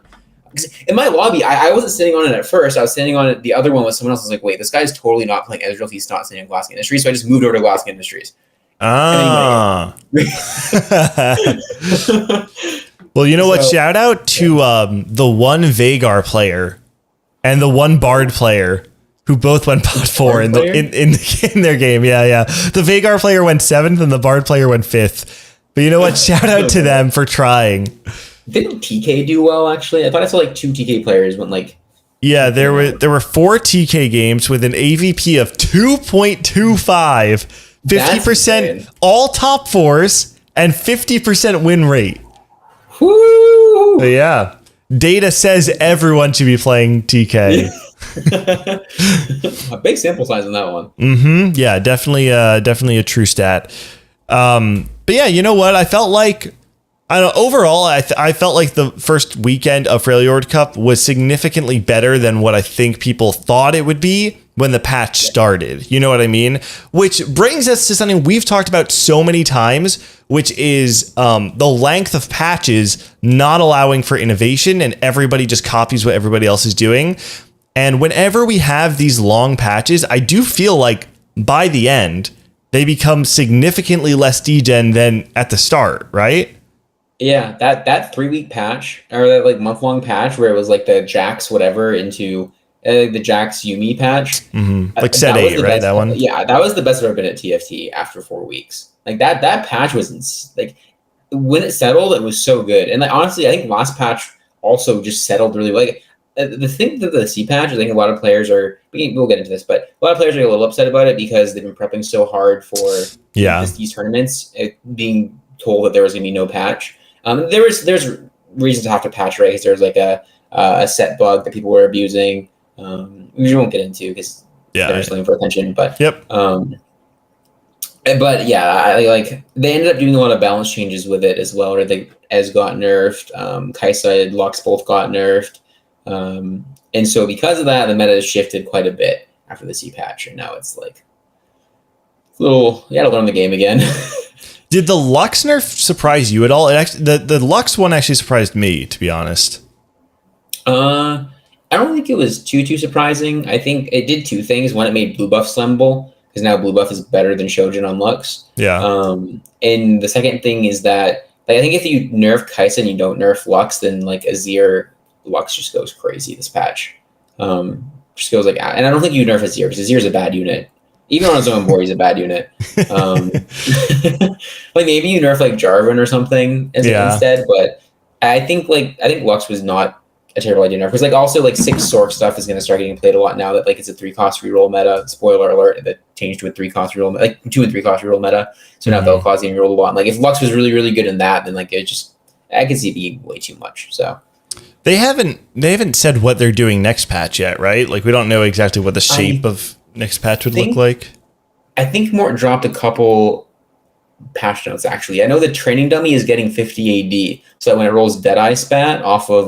In my lobby, I wasn't sitting on it at first. I was sitting on it. The other one was someone else. Was like, wait, this guy's totally not playing Ezreal if he's not sitting on Glass Industries. So I just moved over to Glass Industries. Ah. Well, you know what? Shout out to the one Veigar player and the one Bard player who both went bot 4 in their game. Yeah. The Veigar player went 7th and the Bard player went 5th. But you know what? Shout out to them for trying. Didn't TK do well, actually? I thought I saw 2 TK players went Yeah, there were 4 TK games with an AVP of 2.25, 50% all top 4s, and 50% win rate. Woo! Yeah. Data says everyone should be playing TK. A big sample size on that one. Mm-hmm. Yeah, definitely a true stat. But yeah, you know what? I felt like overall, I felt like the first weekend of Freljord Cup was significantly better than what I think people thought it would be when the patch started. You know what I mean? Which brings us to something we've talked about so many times, which is the length of patches not allowing for innovation, and everybody just copies what everybody else is doing. And whenever we have these long patches, I do feel like by the end, they become significantly less degen than at the start, right? Yeah, that 3-week patch or that month-long patch where it was the Jax whatever into the Jax Yumi patch. Mm-hmm. Set 8, right? That one. Yeah, that was the best I've ever been at TFT after 4 weeks. That patch was when it settled, it was so good. And honestly, I think last patch also just settled really well. The thing that the C patch, I think a lot of players we'll get into this, but a lot of players are a little upset about it because they've been prepping so hard for these tournaments, being told that there was going to be no patch. There's reasons to have to patch, right? Because there's a set bug that people were abusing. We won't get into because they're just looking for attention. But but yeah, they ended up doing a lot of balance changes with it as well. Right? Ez got nerfed, Kai'Sa and Lux both got nerfed, and so because of that, the meta has shifted quite a bit after the C patch, and now it's a little you got to learn the game again. Did the Lux nerf surprise you at all? The Lux one actually surprised me, to be honest. I don't think it was too surprising. I think it did 2 things. One, it made blue buff slummable because now blue buff is better than Shojin on Lux. Yeah. And the second thing is that I think if you nerf Kai'Sa and you don't nerf Lux, then Azir Lux just goes crazy this patch. Just goes and I don't think you nerf Azir because Azir is a bad unit. Even on his own board, he's a bad unit. Maybe you nerf Jarvan or something instead, but I think Lux was not a terrible idea nerf. Because also 6 Sork stuff is going to start getting played a lot now that it's a 3-cost reroll meta. Spoiler alert, that changed to a 3-cost reroll, 2 and 3-cost reroll meta. So now they'll cause getting rerolled a lot. And if Lux was really really good in that, then it just I can see it being way too much. So. They haven't said what they're doing next patch yet, right? We don't know exactly what the shape of next patch would look like. I think Mort dropped a couple patch notes actually. I know the training dummy is getting 50 AD, so that when it rolls Deadeye spat off of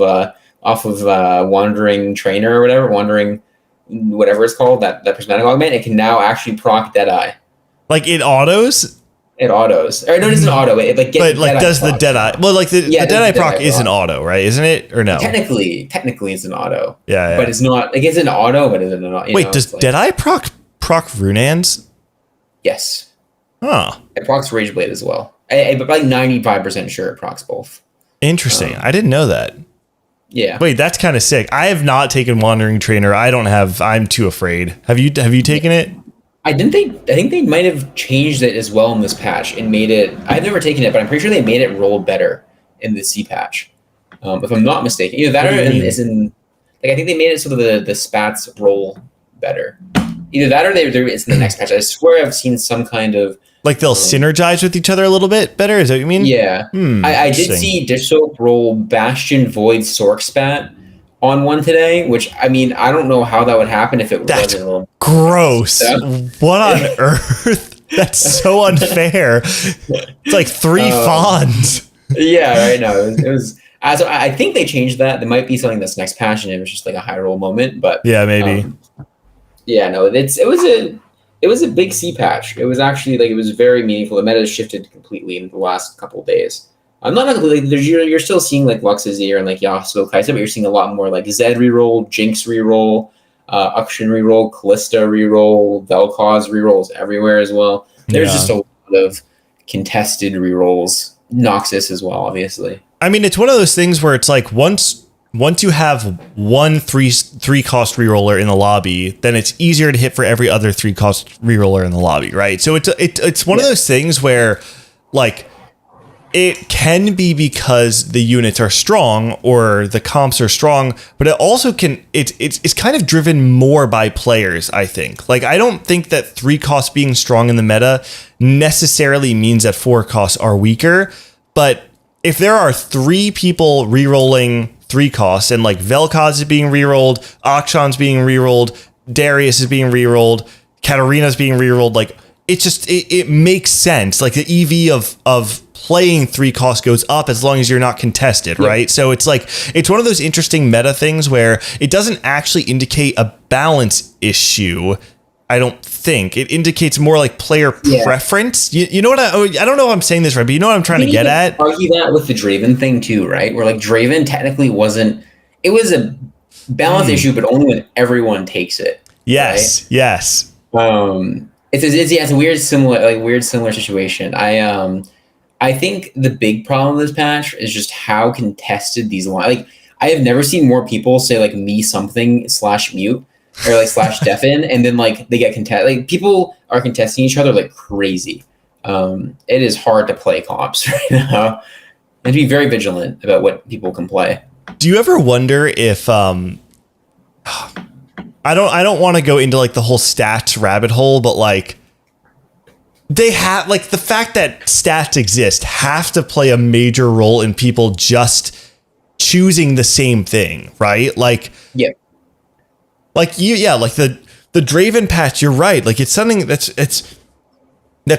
Wandering Trainer or whatever it's called, that prismatic augment, it can now actually proc Deadeye. It autos. It autos. Or no, it doesn't auto. It does the Deadeye? Well, the Deadeye proc is an auto, right? Isn't it? Or no? Technically, it's an auto. Yeah. But it's not. It's an auto, but it's an auto. Wait, does Deadeye proc Runaan's? Yes. Huh. It procs Rageblade as well. But 95% sure it procs both. Interesting. I didn't know that. Yeah. Wait, that's kind of sick. I have not taken Wandering Trainer. I'm too afraid. Have you taken it? I think they might have changed it as well in this patch and made it. I've never taken it, but I'm pretty sure they made it roll better in the C patch. If I'm not mistaken, either that or is in. Like I think they made it so that the spats roll better. Either that or it's in the next patch. I swear I've seen some kind of like they'll synergize with each other a little bit better. Is that what you mean? Yeah, I did see Dish Soap roll Bastion Void Sork spat on one today, which I mean I don't know how that would happen if it wasn't a little gross. What on earth? That's so unfair. It's like 3 fawns. Yeah, right. No, it was. I think they changed that. There might be something that's next patch, and it was just like a high roll moment. But yeah, maybe. Yeah, no, it was a big C patch. It was actually like it was very meaningful. The meta has shifted completely in the last couple of days. I'm not completely. You're still seeing like Lux's ear and like Yasuo Kaisa, but you're seeing a lot more like Zed reroll, Jinx reroll, Akshan reroll, Callista reroll, Vel'Koz rerolls everywhere as well. There's just a lot of contested rerolls. Noxus as well, obviously. I mean, it's one of those things where it's like once you have one three cost reroller in the lobby, then it's easier to hit for every other 3 cost reroller in the lobby, right? So it's one of those things where like it can be because the units are strong or the comps are strong, but it also can it's kind of driven more by players, I think. Like I don't think that 3 costs being strong in the meta necessarily means that 4 costs are weaker, but if there are 3 people rerolling 3 costs and like Vel'Koz is being rerolled, Akshan's being rerolled, Darius is being rerolled, Katarina's being rerolled, like it makes sense. Like the EV of playing 3 costs goes up as long as you're not contested, right? So it's like it's one of those interesting meta things where it doesn't actually indicate a balance issue. I don't think it indicates more like player preference. You know what I don't know if I'm saying this right, but you know what I'm trying to get at? Argue that with the Draven thing too, right? Where like Draven technically wasn't, it was a balance issue, but only when everyone takes it. Yes. Right? Yes. It's a weird similar situation. I think the big problem with this patch is just how contested these lines. Like I have never seen more people say like me something / mute. Or like / deafen, and then like they get like people are contesting each other like crazy. It is hard to play comps right now, and to be very vigilant about what people can play. Do you ever wonder if I don't want to go into like the whole stats rabbit hole, but like they have like the fact that stats exist have to play a major role in people just choosing the same thing, right? Like like like the Draven patch, you're right. Like it's something that's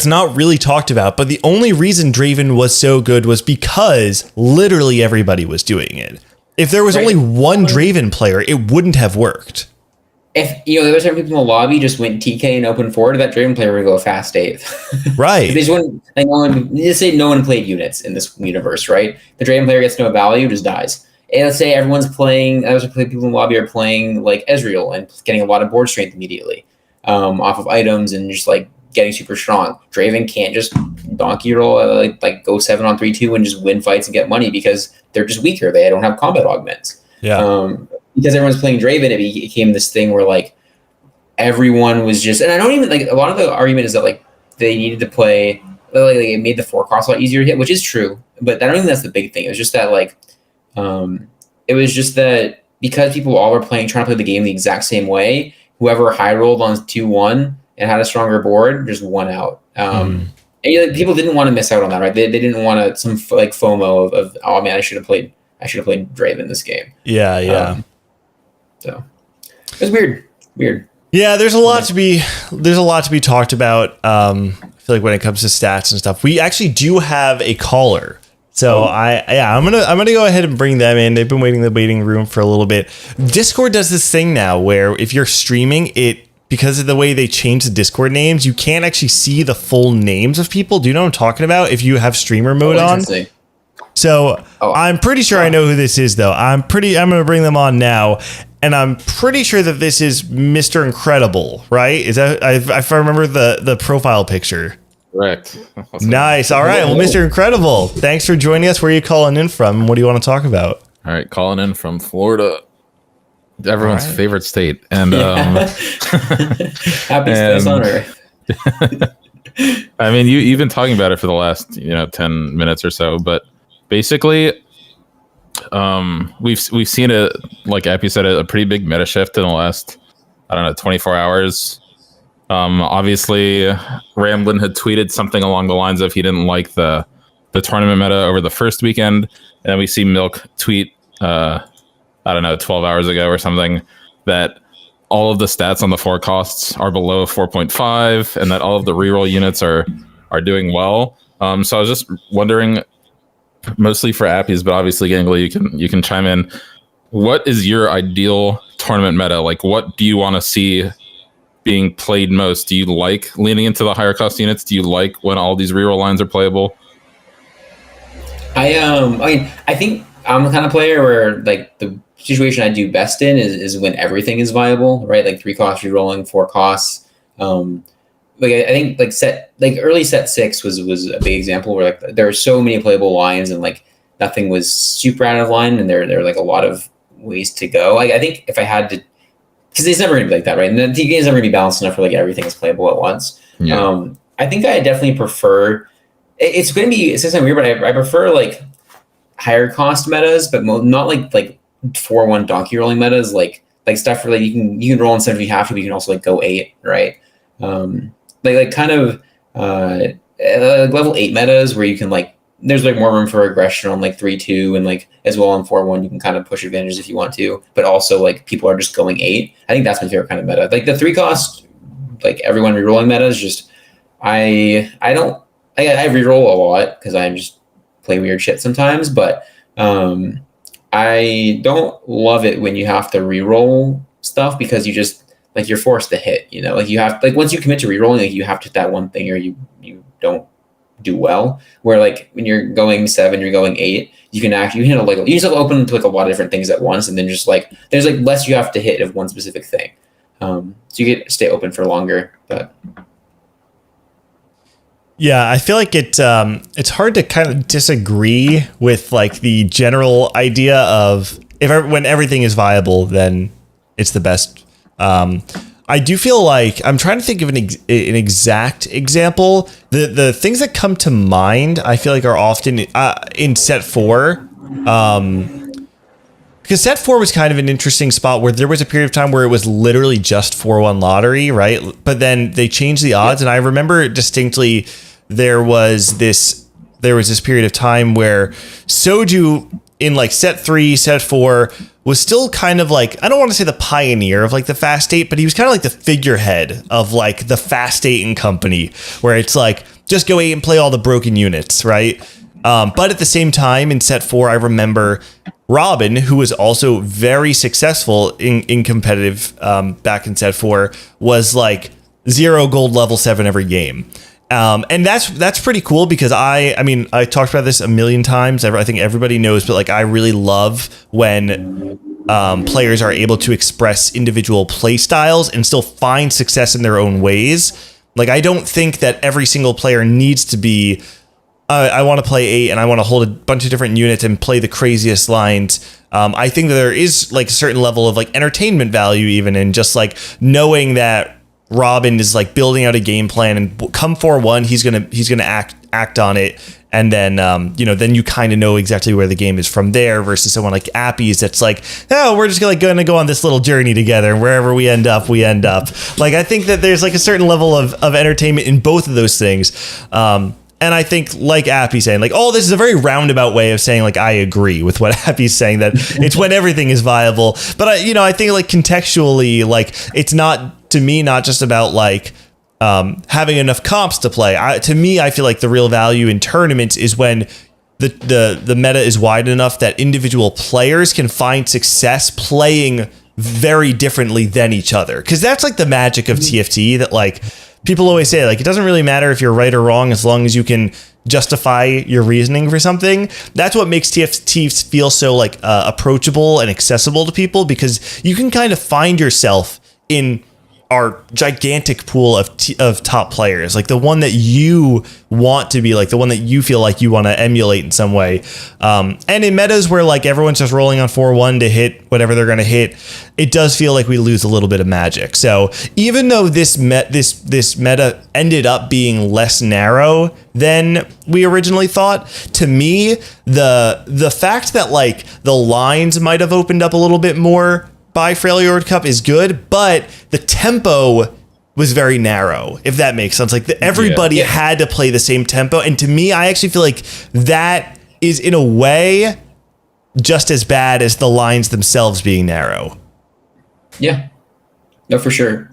not really talked about, but the only reason Draven was so good was because literally everybody was doing it. If there was only one Draven player, it wouldn't have worked. If there were certain people in the lobby just went TK and open forward, that Draven player would go fast 8th. Right. If they just wouldn't, like just say no one played units in this universe, right? The Draven player gets no value, just dies. And let's say everyone's playing, people in the lobby are playing like Ezreal and getting a lot of board strength immediately off of items and just like getting super strong. Draven can't just donkey roll, like go 7 on 3-2 and just win fights and get money because they're just weaker. They don't have combat augments. Yeah. Because everyone's playing Draven, it became this thing where like everyone was just, and I don't even like a lot of the argument is that like they needed to play, like it made the 4 costs a lot easier to hit, which is true. But I don't think that's the big thing. It was just that like, it was just that because people all were trying to play the game the exact same way, whoever high rolled on 2-1 and had a stronger board just won out. And people didn't want to miss out on that, right? They didn't want some like FOMO of oh man, I should have played Draven this game. Yeah. So it was weird. Yeah, there's a lot to be talked about. I feel like when it comes to stats and stuff, we actually do have a caller. So I'm gonna go ahead and bring them in. They've been waiting in the waiting room for a little bit. Discord does this thing now where if you're streaming it, because of the way they changed the Discord names, you can't actually see the full names of people. Do you know what I'm talking about? If you have streamer mode on. So I'm pretty sure I know who this is though. I'm gonna bring them on now. And I'm pretty sure that this is Mr. Incredible, right? Is that if I remember the profile picture? Correct. Nice. All right. Well, Mr. Incredible, thanks for joining us. Where are you calling in from? What do you want to talk about? All right, calling in from Florida. everyone's favorite state. And happiest place on earth. I mean, you've been talking about it for the last 10 minutes or so, but basically, we've seen it, like Appy said, a pretty big meta shift in the last 24 hours. Obviously, Ramblin had tweeted something along the lines of he didn't like the tournament meta over the first weekend, and then we see Milk tweet 12 hours ago or something, that all of the stats on the forecasts are below 4.5, and that all of the reroll units are doing well. So I was just wondering, mostly for Appies, but obviously Gangly, you can chime in. What is your ideal tournament meta? Like, what do you want to see being played most? Do you like leaning into the higher cost units? Do you like when all these reroll lines are playable? I think I'm the kind of player where, like, the situation I do best in is when everything is viable, right? Like 3 costs rerolling, 4 costs. Like I think early set 6 was a big example where like there were so many playable lines and like nothing was super out of line, and there were like a lot of ways to go. Like I think if I had to, because it's never gonna be like that, right? And the game's never gonna be balanced enough for like everything is playable at once. Yeah. I think I definitely prefer. It's something weird, but I prefer like higher cost metas, but not like 4-1 donkey rolling metas, like stuff where like you can roll instead if you have to, but you can also like go 8, right? Level 8 metas where you can like there's like more room for aggression on like 3-2 and like as well on 4-1 you can kind of push advantages if you want to, but also like people are just going 8. I think that's my favorite kind of meta. Like the 3 cost, like everyone rerolling meta is just I reroll a lot because I just play weird shit sometimes, but I don't love it when you have to reroll stuff because you just like you're forced to hit, like you have like once you commit to rerolling, like you have to hit that one thing or you don't do well. Where like when you're going 7, you're going 8, you can hit you just have to open to like a lot of different things at once, and then just like there's like less you have to hit of one specific thing. So you get to stay open for longer, but. Yeah, I feel like it's hard to kind of disagree with like the general idea of when everything is viable, then it's the best. I do feel like I'm trying to think of an exact example. The things that come to mind, I feel like are often in set 4. Because set 4 was kind of an interesting spot where there was a period of time where it was literally just 4-1 lottery, right? But then they changed the odds, and I remember distinctly there was this period of time where Soju in like set 3, set 4 was still kind of like, I don't want to say the pioneer of like the fast 8, but he was kind of like the figurehead of like the fast 8 and company, where it's like just go 8 and play all the broken units, right? But at the same time in set 4, I remember Robin, who was also very successful in competitive back in set 4, was like 0 gold level 7 every game. And that's pretty cool because I mean, I talked about this a million times. I think everybody knows, but like, I really love when players are able to express individual play styles and still find success in their own ways. Like, I don't think that every single player needs to be, I want to play 8 and I want to hold a bunch of different units and play the craziest lines. I think that there is like a certain level of like entertainment value even in just like knowing that Robin is like building out a game plan, and come 4-1, he's gonna act on it, and then then you kind of know exactly where the game is from there. Versus someone like Appies that's like, oh, we're just gonna go on this little journey together, and wherever we end up, we end up. Like, I think that there's like a certain level of entertainment in both of those things. And I think, like Appy's saying, like, oh, this is a very roundabout way of saying, like, I agree with what Appy's saying, that it's when everything is viable. But I think like contextually, like, it's not, to me, not just about like having enough comps to play. To me, I feel like the real value in tournaments is when the meta is wide enough that individual players can find success playing very differently than each other. Because that's like the magic of TFT, that like people always say, like, it doesn't really matter if you're right or wrong as long as you can justify your reasoning for something. That's what makes TFT feel so like approachable and accessible to people, because you can kind of find yourself in our gigantic pool of top players, like the one that you want to be, like the one that you feel like you want to emulate in some way. And in metas where like everyone's just rolling on 4-1 to hit whatever they're going to hit, it does feel like we lose a little bit of magic. So even though this meta ended up being less narrow than we originally thought, to me, the fact that like the lines might have opened up a little bit more by Freljord Cup is good, but the tempo was very narrow, if that makes sense. Like everybody had to play the same tempo. And to me, I actually feel like that is in a way just as bad as the lines themselves being narrow. Yeah. No, for sure.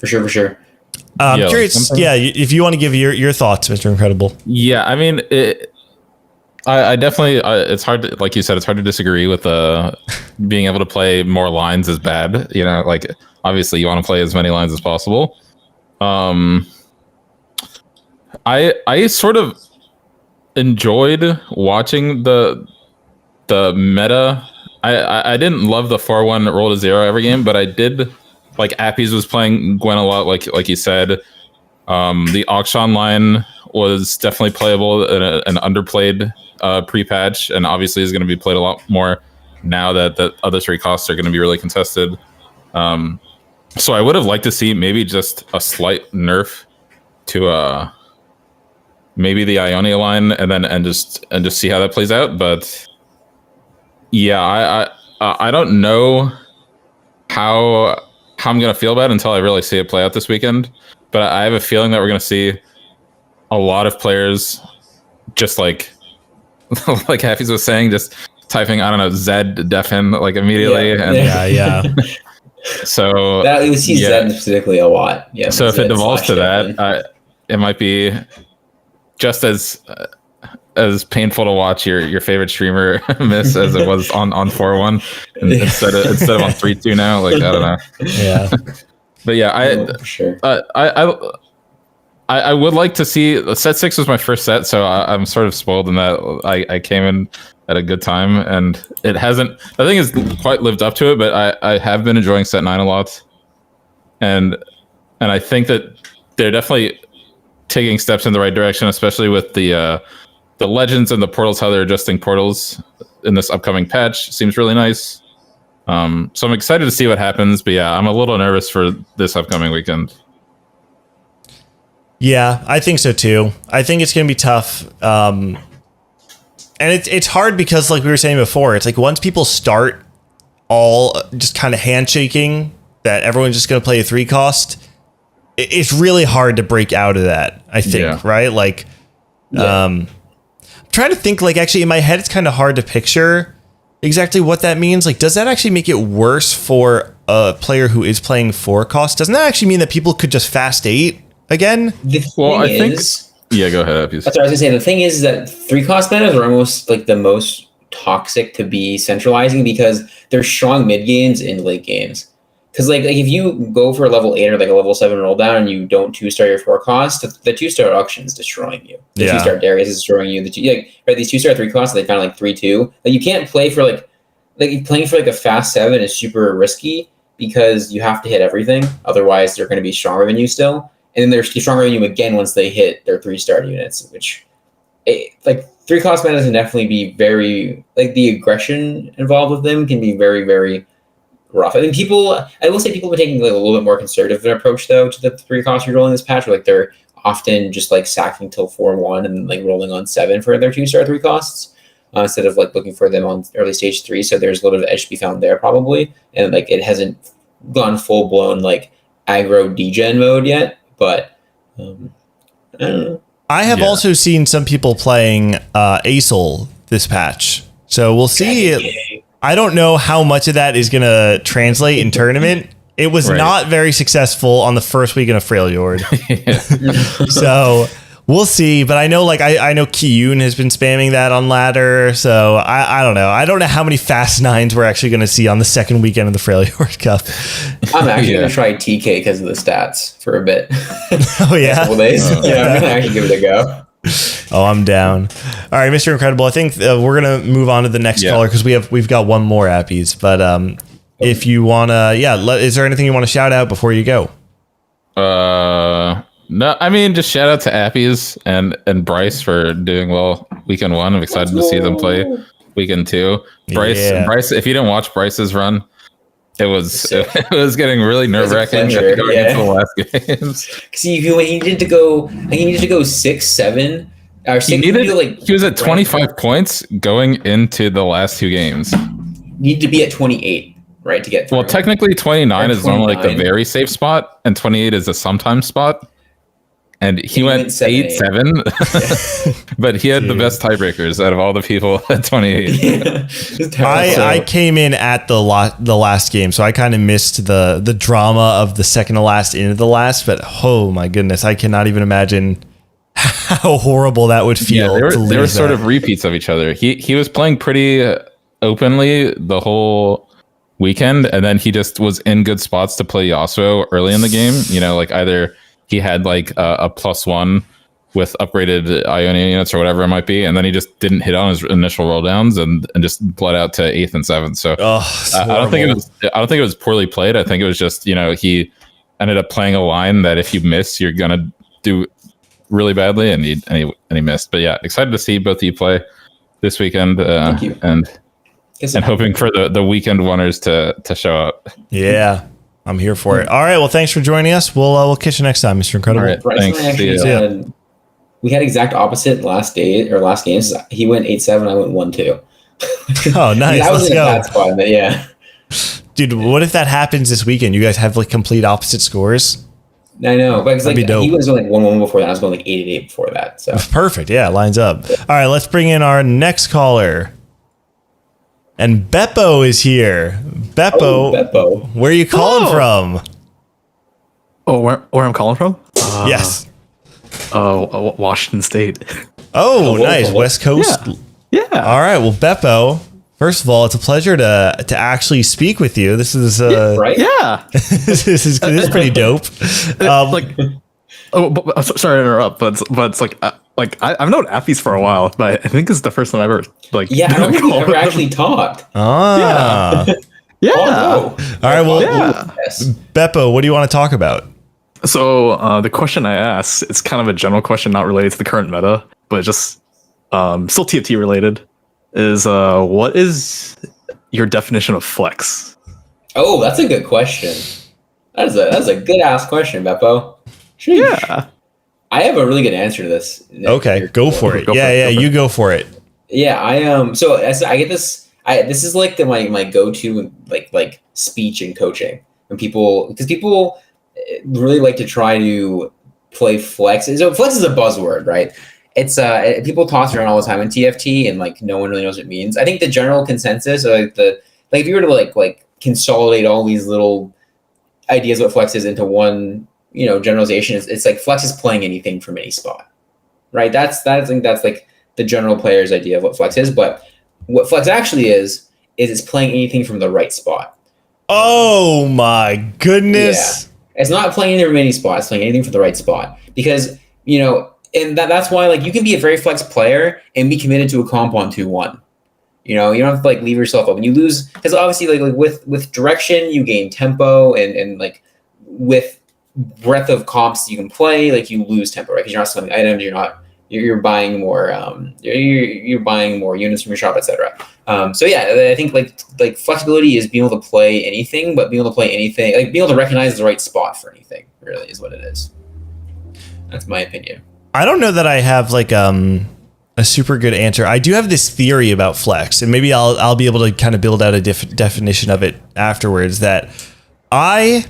I'm curious, if you want to give your thoughts, Mr. Incredible. Yeah, I mean, I definitely, it's hard to, like you said, it's hard to disagree with being able to play more lines is bad. You know, like obviously you want to play as many lines as possible. I sort of enjoyed watching the meta. I didn't love the 4-1 roll to 0 every game, but I did like Appies was playing Gwen a lot, like you said. The Auction line was definitely playable and underplayed pre-patch, and obviously is going to be played a lot more now that the other 3 costs are going to be really contested. So I would have liked to see maybe just a slight nerf to maybe the Ionia line, and just see how that plays out. But yeah, I don't know how I'm going to feel about it until I really see it play out this weekend. But I have a feeling that we're going to see a lot of players just like Happy's was saying, just typing, I don't know, Zed deafen like immediately. Yeah. So we see Zed specifically a lot. Yeah. So if it devolves to that, it might be just as painful to watch your favorite streamer miss as it was on 4-1 instead of on 3-2 now. Like, I don't know. Yeah. But yeah, for sure. I would like to see set 6 was my first set, so I'm sort of spoiled in that I came in at a good time, and it hasn't. I think it's quite lived up to it, but I have been enjoying set 9 a lot, and I think that they're definitely taking steps in the right direction, especially with the legends and the portals, how they're adjusting portals in this upcoming patch seems really nice. So I'm excited to see what happens, but yeah, I'm a little nervous for this upcoming weekend. Yeah, I think so too. I think it's going to be tough. And it's hard because, like we were saying before, it's like once people start all just kind of handshaking that everyone's just going to play a 3 cost, it's really hard to break out of that, I think, right? Like, I'm trying to think, like, actually in my head, it's kind of hard to picture exactly what that means. Like, does that actually make it worse for a player who is playing 4 cost? Doesn't that actually mean that people could just fast 8 again? I think. Yeah, go ahead. That's what I was gonna say. The thing is that 3 cost metas are almost like the most toxic to be centralizing because they're strong mid games and late games. Because like if you go for a level 8 or like a level 7 roll down and you don't 2-star your 4 cost, the 2-star auction is destroying you. The 2-star Darius is destroying you. These 2-star 3 costs, they kind of like 3-2. Like you can't play for like playing for like a fast 7 is super risky because you have to hit everything. Otherwise, they're going to be stronger than you still. And then they're stronger than you again once they hit their 3-star units, which, 3 cost metas can definitely be very, like, the aggression involved with them can be very, very rough. I think I will say people have been taking like a little bit more conservative approach, though, to the 3 cost rerolling this patch, where like they're often just like sacking till 4-1 and like rolling on 7 for their 2-star 3 costs instead of like looking for them on early stage 3. So there's a little bit of edge to be found there probably. And like it hasn't gone full blown like aggro degen mode yet. But I don't know. I have also seen some people playing Acel this patch, so we'll see. I don't know how much of that is going to translate in tournament. It was not very successful on the first weekend of Freljord, so we'll see. But I know, I know Kiyun has been spamming that on ladder, so I don't know. I don't know how many fast 9s we're actually going to see on the second weekend of the Freljord Cup. I'm actually going to try TK because of the stats for a bit. Oh yeah, a couple days. I'm going to actually give it a go. Oh, I'm down. All right, Mr. Incredible. I think we're going to move on to the next caller because we've got one more Appies. But if you want to, is there anything you want to shout out before you go? No, I mean, just shout out to Appies and Bryce for doing well weekend 1. I'm excited to see them play weekend 2. Bryce, if you didn't watch Bryce's run, it was getting really nerve wracking going into the last games. See, when he needed to go, he needed to go 6-7. Or 6, he was at 25 points going into the last 2 games. Need to be at 28. Right, to get through. Well, technically 29 is normally like the very safe spot, and 28 is a sometimes spot. And he went 8-7, but he had the best tiebreakers out of all the people at 28. I came in at the last game, so I kind of missed the drama of the second to last into the last. But oh my goodness, I cannot even imagine how horrible that would feel. Yeah, they were sort of repeats of each other. He was playing pretty openly the whole weekend, and then he just was in good spots to play Yasuo early in the game. You know, like either he had like a +1 with upgraded Ionia units or whatever it might be, and then he just didn't hit on his initial roll downs and just bled out to 8th and 7th. So I don't think it was poorly played. I think it was just, you know, he ended up playing a line that if you miss, you're gonna do really badly, and he missed. But yeah, excited to see both of you play this weekend. Thank you. And hoping for the weekend winners to show up. Yeah, I'm here for it. All right, well, thanks for joining us. We'll catch you next time, Mr. Incredible. All right, thanks. See ya. We had exact opposite last games. He went 8-7. I went 1-2. Oh, nice. I was in a bad spot, but yeah. Dude, what if that happens this weekend? You guys have like complete opposite scores. I know, but like he was going like 1-1 before that. I was going like 8-8 before that. So perfect. Yeah, lines up. All right, let's bring in our next caller. And Beppo is here. Beppo, where are you calling from? Oh, where I'm calling from? Yes. Washington State. Oh, nice. West Coast. Yeah. All right. Well, Beppo, first of all, it's a pleasure to actually speak with you. This is right? Yeah. this is pretty dope. Sorry to interrupt, but it's I've known Appies for a while, but I think it's the first time I've ever I don't think we've ever actually talked. Ah. Yeah. Oh, no. All right. Well, Beppo, what do you want to talk about? So the question I asked, it's kind of a general question, not related to the current meta, but just still TFT related. Is what is your definition of flex? Oh, that's a good question. That's a good ass question, Beppo. Sheesh. Yeah. I have a really good answer to this. Okay, go for it. You go for it. Yeah, I get this. This is like my go-to like speech and coaching when people really like to try to play flex. So flex is a buzzword, right? It's people toss around all the time in TFT, and like no one really knows what it means. I think the general consensus, if you were to like consolidate all these little ideas what flex is into one, generalization, it's like flex is playing anything from any spot, right? I think that's like the general player's idea of what flex is. But what flex actually is it's playing anything from the right spot. Oh my goodness! Yeah. It's not playing anything from any spot. It's playing anything from the right spot because and that's why like you can be a very flex player and be committed to a comp on 2-1. You don't have to like leave yourself open. You lose because obviously like with direction you gain tempo and like with breadth of comps you can play, like you lose tempo, right? Because you're not selling items, you're buying more you're buying more units from your shop, etc. So yeah, I think like flexibility is being able to play anything, but being able to play anything, like being able to recognize the right spot for anything, really is what it is. That's my opinion. I don't know that I have like a super good answer. I do have this theory about flex, and maybe I'll be able to kind of build out a definition of it afterwards. That I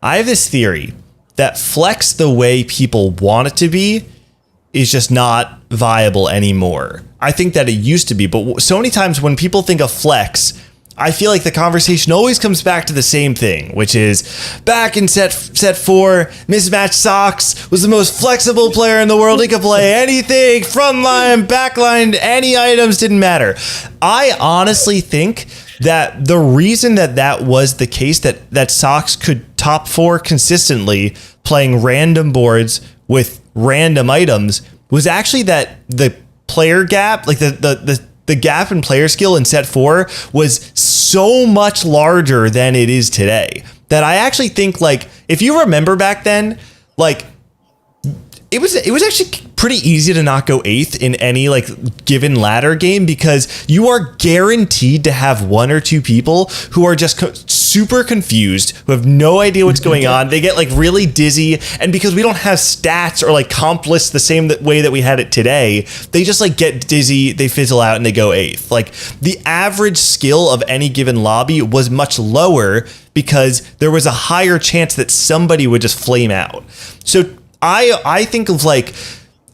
have this theory that flex the way people want it to be is just not viable anymore. I think that it used to be, but so many times when people think of flex, I feel like the conversation always comes back to the same thing, which is back in set 4, Mismatched Socks was the most flexible player in the world. He could play anything, front line, back line, any items, didn't matter. I honestly think that the reason that was the case, that Socks could top 4 consistently playing random boards with random items, was actually that the player gap, like the gap in player skill in set 4 was so much larger than it is today. that I actually think, like, if you remember back then, like, it was actually pretty easy to not go 8th in any like given ladder game, because you are guaranteed to have 1 or 2 people who are just super confused, who have no idea what's going on. They get like really dizzy, and because we don't have stats or like comp lists the same way that we had it today, they just like get dizzy, they fizzle out, and they go 8th. Like the average skill of any given lobby was much lower because there was a higher chance that somebody would just flame out. So I think of like,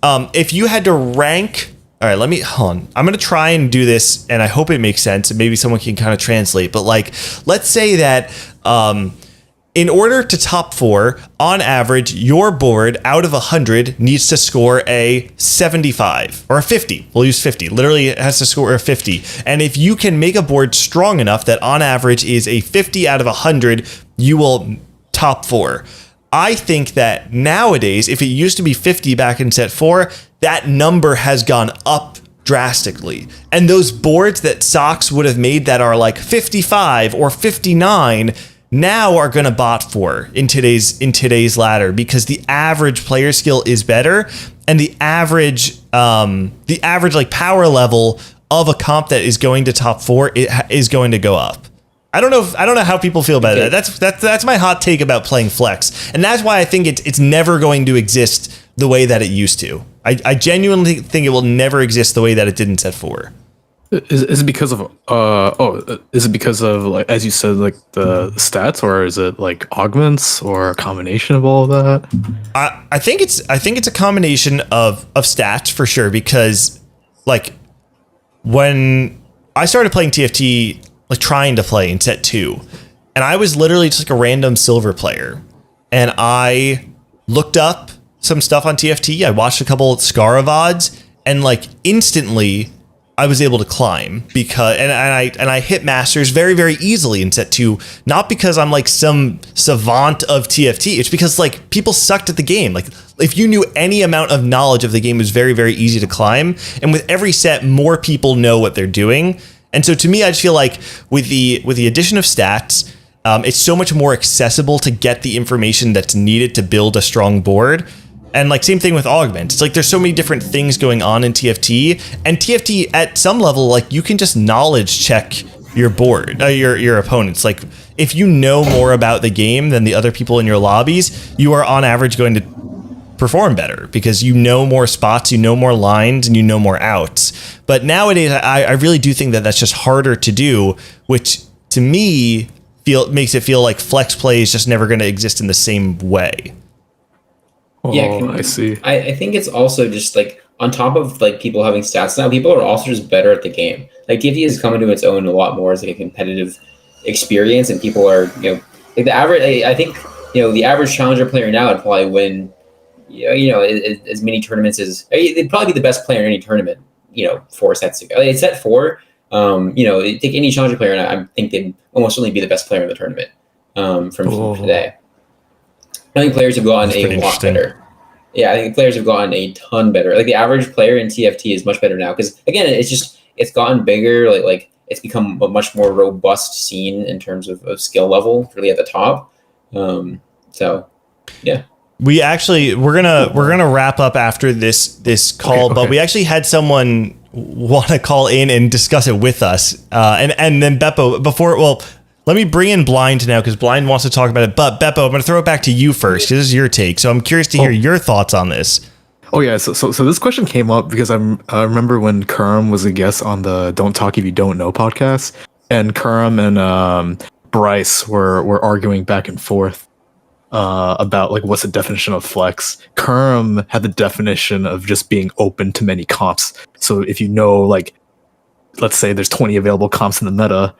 if you had to rank, all right, hold on. I'm going to try and do this, and I hope it makes sense, and maybe someone can kind of translate. But like, let's say that in order to top 4, on average, your board out of 100 needs to score a 75 or a 50. We'll use 50. Literally, it has to score a 50. And if you can make a board strong enough that on average is a 50 out of 100, you will top 4. I think that nowadays, if it used to be 50 back in set 4, that number has gone up drastically. And those boards that Sox would have made that are like 55 or 59 now are going to bot for in today's ladder, because the average player skill is better, and the average like power level of a comp that is going to top 4 is going to go up. I don't know how people feel about that. That's my hot take about playing flex, and that's why I think it's never going to exist the way that it used to. I genuinely think it will never exist the way that it did in set 4. Is it because of is it because of, like, as you said, like the stats, or is it like augments, or a combination of all of that? I think it's a combination of stats for sure, because like when I started playing TFT, like trying to play in set 2, and I was literally just like a random silver player, and I looked up some stuff on TFT. I watched a couple of Scara VODs, and like instantly I was able to climb, because and I hit masters very, very easily in set 2, not because I'm like some savant of TFT. It's because like people sucked at the game. Like if you knew any amount of knowledge of the game, it was very, very easy to climb, and with every set more people know what they're doing. And so to me, I just feel like with the addition of stats, it's so much more accessible to get the information that's needed to build a strong board. And like same thing with augments. It's like there's so many different things going on in TFT, and TFT at some level, like you can just knowledge check your board, your opponents. Like if you know more about the game than the other people in your lobbies, you are on average going to perform better, because you know more spots, you know more lines, and you know more outs. But nowadays, I really do think that that's just harder to do, which to me makes it feel like flex play is just never going to exist in the same way. Yeah, I see. I think it's also just like on top of like people having stats now, people are also just better at the game. Like TFT has come into its own a lot more as like a competitive experience, and people are, like the average. I think the average challenger player now would probably win, as many tournaments as they'd probably be the best player in any tournament. 4 sets ago, it's set 4. Take any challenger player, and I think they'd almost certainly be the best player in the tournament from today. I think players have gotten a lot better. Yeah, I think players have gotten a ton better. Like the average player in TFT is much better now, because again, it's gotten bigger. Like it's become a much more robust scene in terms of skill level, really at the top. So, yeah. We're gonna wrap up after this call, okay. But we actually had someone want to call in and discuss it with us, and then Beppo let me bring in Blind now, because Blind wants to talk about it. But Beppo, I'm going to throw it back to you first, because this is your take. So I'm curious to hear your thoughts on this. Oh yeah, so this question came up because I remember when Kerm was a guest on the Don't Talk If You Don't Know podcast, and Kerm and Bryce were arguing back and forth about like what's the definition of flex. Kerm had the definition of just being open to many comps. So if like, let's say there's 20 available comps in the meta,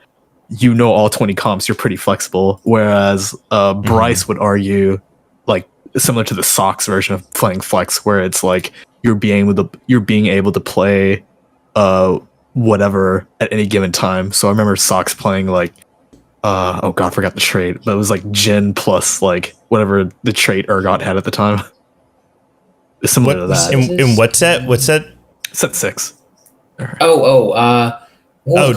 all 20 comps, you're pretty flexible. Whereas Bryce would argue, like similar to the Sox version of playing flex, where it's like you're being able to play whatever at any given time. So I remember Sox playing like oh god, I forgot the trait, but it was like Jin plus like whatever the trait Urgot had at the time. Similar to that. In what set? What set? Set 6. Oh,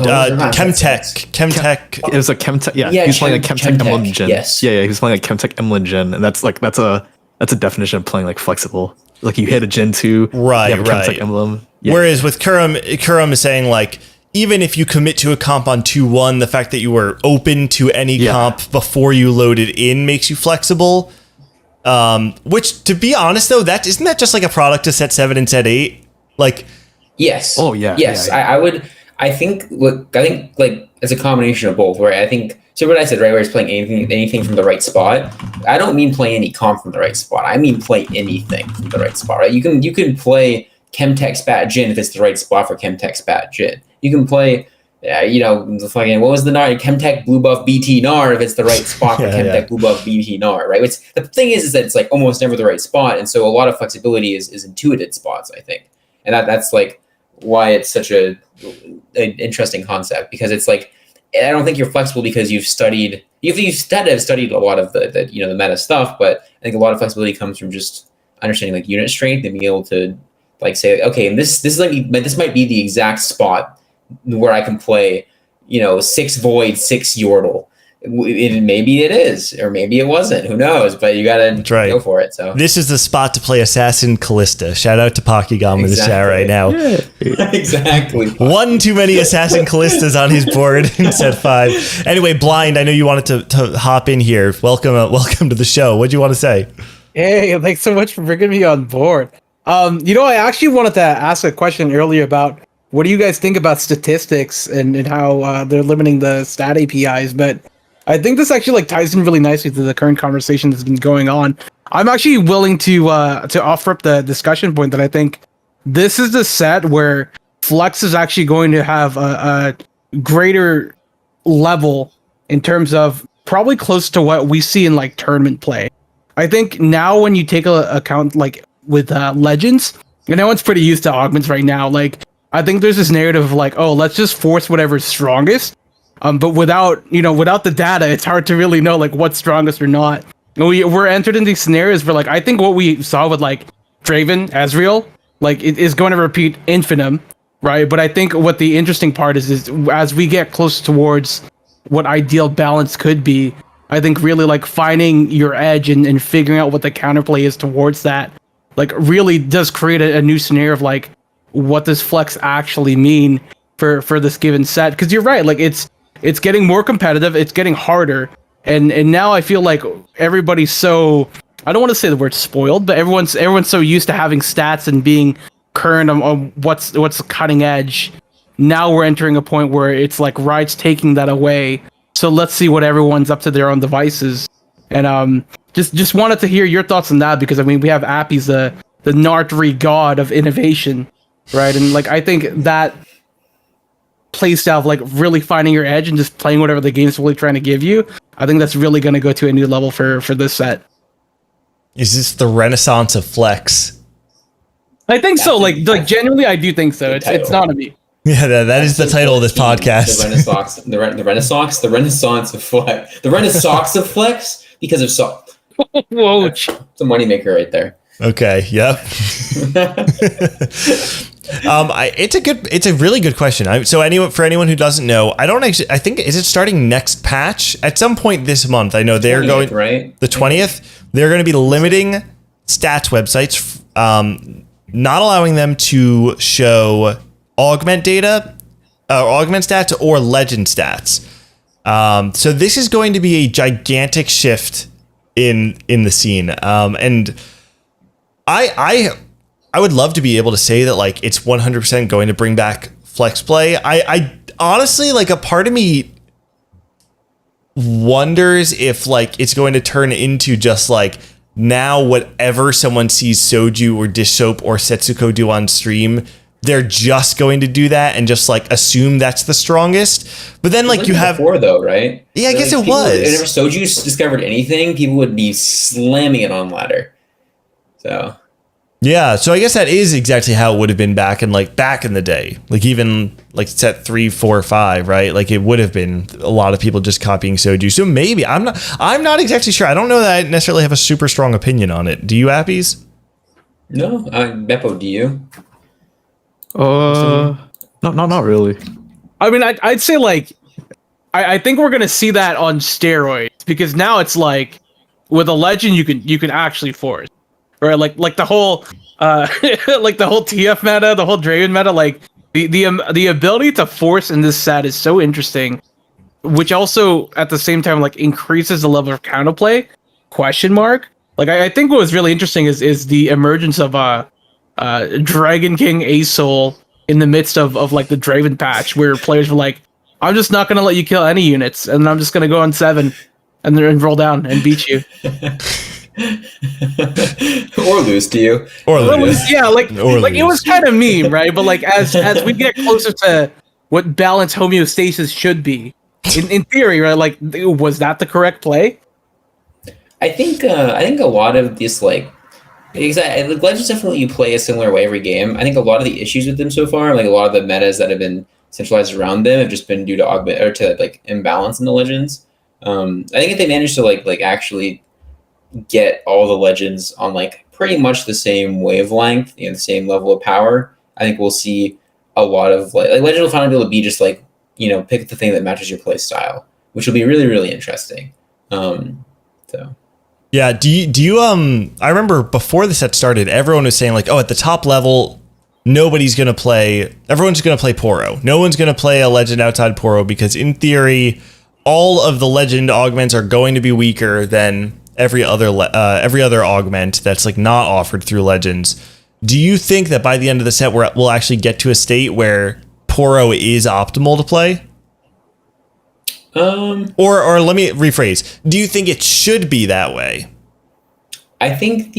Chemtech. It was a Chemtech. Yeah, Yeah, he was playing a Chemtech Emblem Chemtech, Jin. yes. Yeah, he was playing a Chemtech Emblem Jin, and that's a definition of playing like flexible. Like you hit a Jin 2, Right, you have a Chemtech right. Emblem. Yeah. Whereas with Kurum is saying like, even if you commit to a comp on 2-1, the fact that you were open to any comp before you loaded in makes you flexible. Which, to be honest, though, isn't that just like a product of set 7 and set 8? Like, yes. Oh yeah. Yes, Yeah. I think like it's a combination of both. Where I think so. What I said, right, where it's playing anything from the right spot. I don't mean play any comp from the right spot. I mean play anything from the right spot. Right? You can play Chemtech Spat Jin if it's the right spot for Chemtech Spat Jin. You can play, the fucking, what was the Gnar? Chemtech Blue Buff BT Gnar if it's the right spot for Chemtech Blue Buff BT Gnar, right? The thing is that it's like almost never the right spot, and so a lot of flexibility is intuited spots, I think, and that's like why it's such an interesting concept, because it's like, I don't think you're flexible because you've studied a lot of the meta stuff, but I think a lot of flexibility comes from just understanding like unit strength and being able to like say, okay, and this might be the exact spot where I can play, 6 Void, 6 Yordle. Maybe it is, or maybe it wasn't. Who knows? But you gotta go for it. So this is the spot to play Assassin Callista. Shout out to Pokygama in the chat right now. Yeah. Exactly. One too many Assassin Callistas on his board in set 5. Anyway, Blind, I know you wanted to hop in here. Welcome to the show. What do you want to say? Hey, thanks so much for bringing me on board. I actually wanted to ask a question earlier about what do you guys think about statistics and how they're limiting the stat APIs, but I think this actually ties in really nicely to the current conversation that's been going on. I'm actually willing to offer up the discussion point that I think this is the set where Flex is actually going to have a greater level in terms of probably close to what we see in tournament play. I think now when you take a account with Legends, and everyone's pretty used to augments right now. I think there's this narrative of oh, let's just force whatever's strongest. But without the data, it's hard to really know what's strongest or not. And we're entered in these scenarios where I think what we saw with Draven, Ezreal, it is going to repeat infinitum, right? But I think what the interesting part is as we get close towards what ideal balance could be, I think really finding your edge and figuring out what the counterplay is towards that, really does create a new scenario of what does Flex actually mean for this given set? Because you're right, it's getting more competitive, it's getting harder, and now I feel everybody's so, I don't want to say the word spoiled, but everyone's so used to having stats and being current on what's cutting edge. Now we're entering a point where it's Riot's taking that away. So let's see what everyone's up to their own devices. And just wanted to hear your thoughts on that, because we have Appies, the Nartri god of innovation, right? And I think that playstyle of really finding your edge and just playing whatever the game's really trying to give you, I think that's really going to go to a new level for this set. Is this the renaissance of Flex? I think so. Genuinely, I do think so. It's not a me. Yeah, that is the title of this podcast. The Renaissance of Flex. The Renaissance of Flex because of Whoa. It's a moneymaker right there. Okay. Yep. It's a really good question. For anyone who doesn't know, I think, is it starting next patch at some point this month? I know they're 20th, going right? The 20th. They're going to be limiting stats websites, not allowing them to show augment data, augment stats or legend stats. So this is going to be a gigantic shift in the scene. And I would love to be able to say that it's 100% going to bring back flex play. I honestly, a part of me wonders if it's going to turn into just now whatever someone sees Soju or Dish Soap or Setsuko do on stream, they're just going to do that and just assume that's the strongest. But then you have before though, right? Yeah, I guess it was. Whenever Soju discovered anything, people would be slamming it on ladder. So yeah, so I guess that is exactly how it would have been back in the day. Even set 3, 4, 5, right? It would have been a lot of people just copying Soju. So maybe I'm not exactly sure. I don't know that I necessarily have a super strong opinion on it. Do you, Appies? No, Beppo, do you? Not really. I mean, I'd say like, I think we're gonna see that on steroids because now it's like with a legend you can actually force, right? Like the whole like the whole TF meta, the whole Draven meta, like the ability to force in this set is so interesting, which also at the same time like increases the level of counterplay. Question mark. Like I think what was really interesting is the emergence of Dragon King Asoul in the midst of like the Draven patch, where players were like, I'm just not gonna let you kill any units, and I'm just gonna go on 7 and then roll down and beat you. Or lose to you. Or lose. Yeah, like it was kind of meme, right? But like as we get closer to what balanced homeostasis should be, in theory, right? Like, was that the correct play? I think a lot of this exactly, Legends definitely you play a similar way every game. I think a lot of the issues with them so far, like a lot of the metas that have been centralized around them, have just been due to augment or to like imbalance in the Legends. I think if they manage to like actually get all the Legends on like pretty much the same wavelength, the same level of power, I think we'll see a lot of like Legends will finally be able to be just like, pick the thing that matches your play style, which will be really, really interesting. So. Yeah, do you I remember before the set started, everyone was saying like, oh, at the top level, everyone's gonna play Poro. No one's gonna play a legend outside Poro because in theory, all of the legend augments are going to be weaker than every other augment that's like not offered through legends. Do you think that by the end of the set we'll actually get to a state where Poro is optimal to play? Or let me rephrase. Do you think it should be that way? I think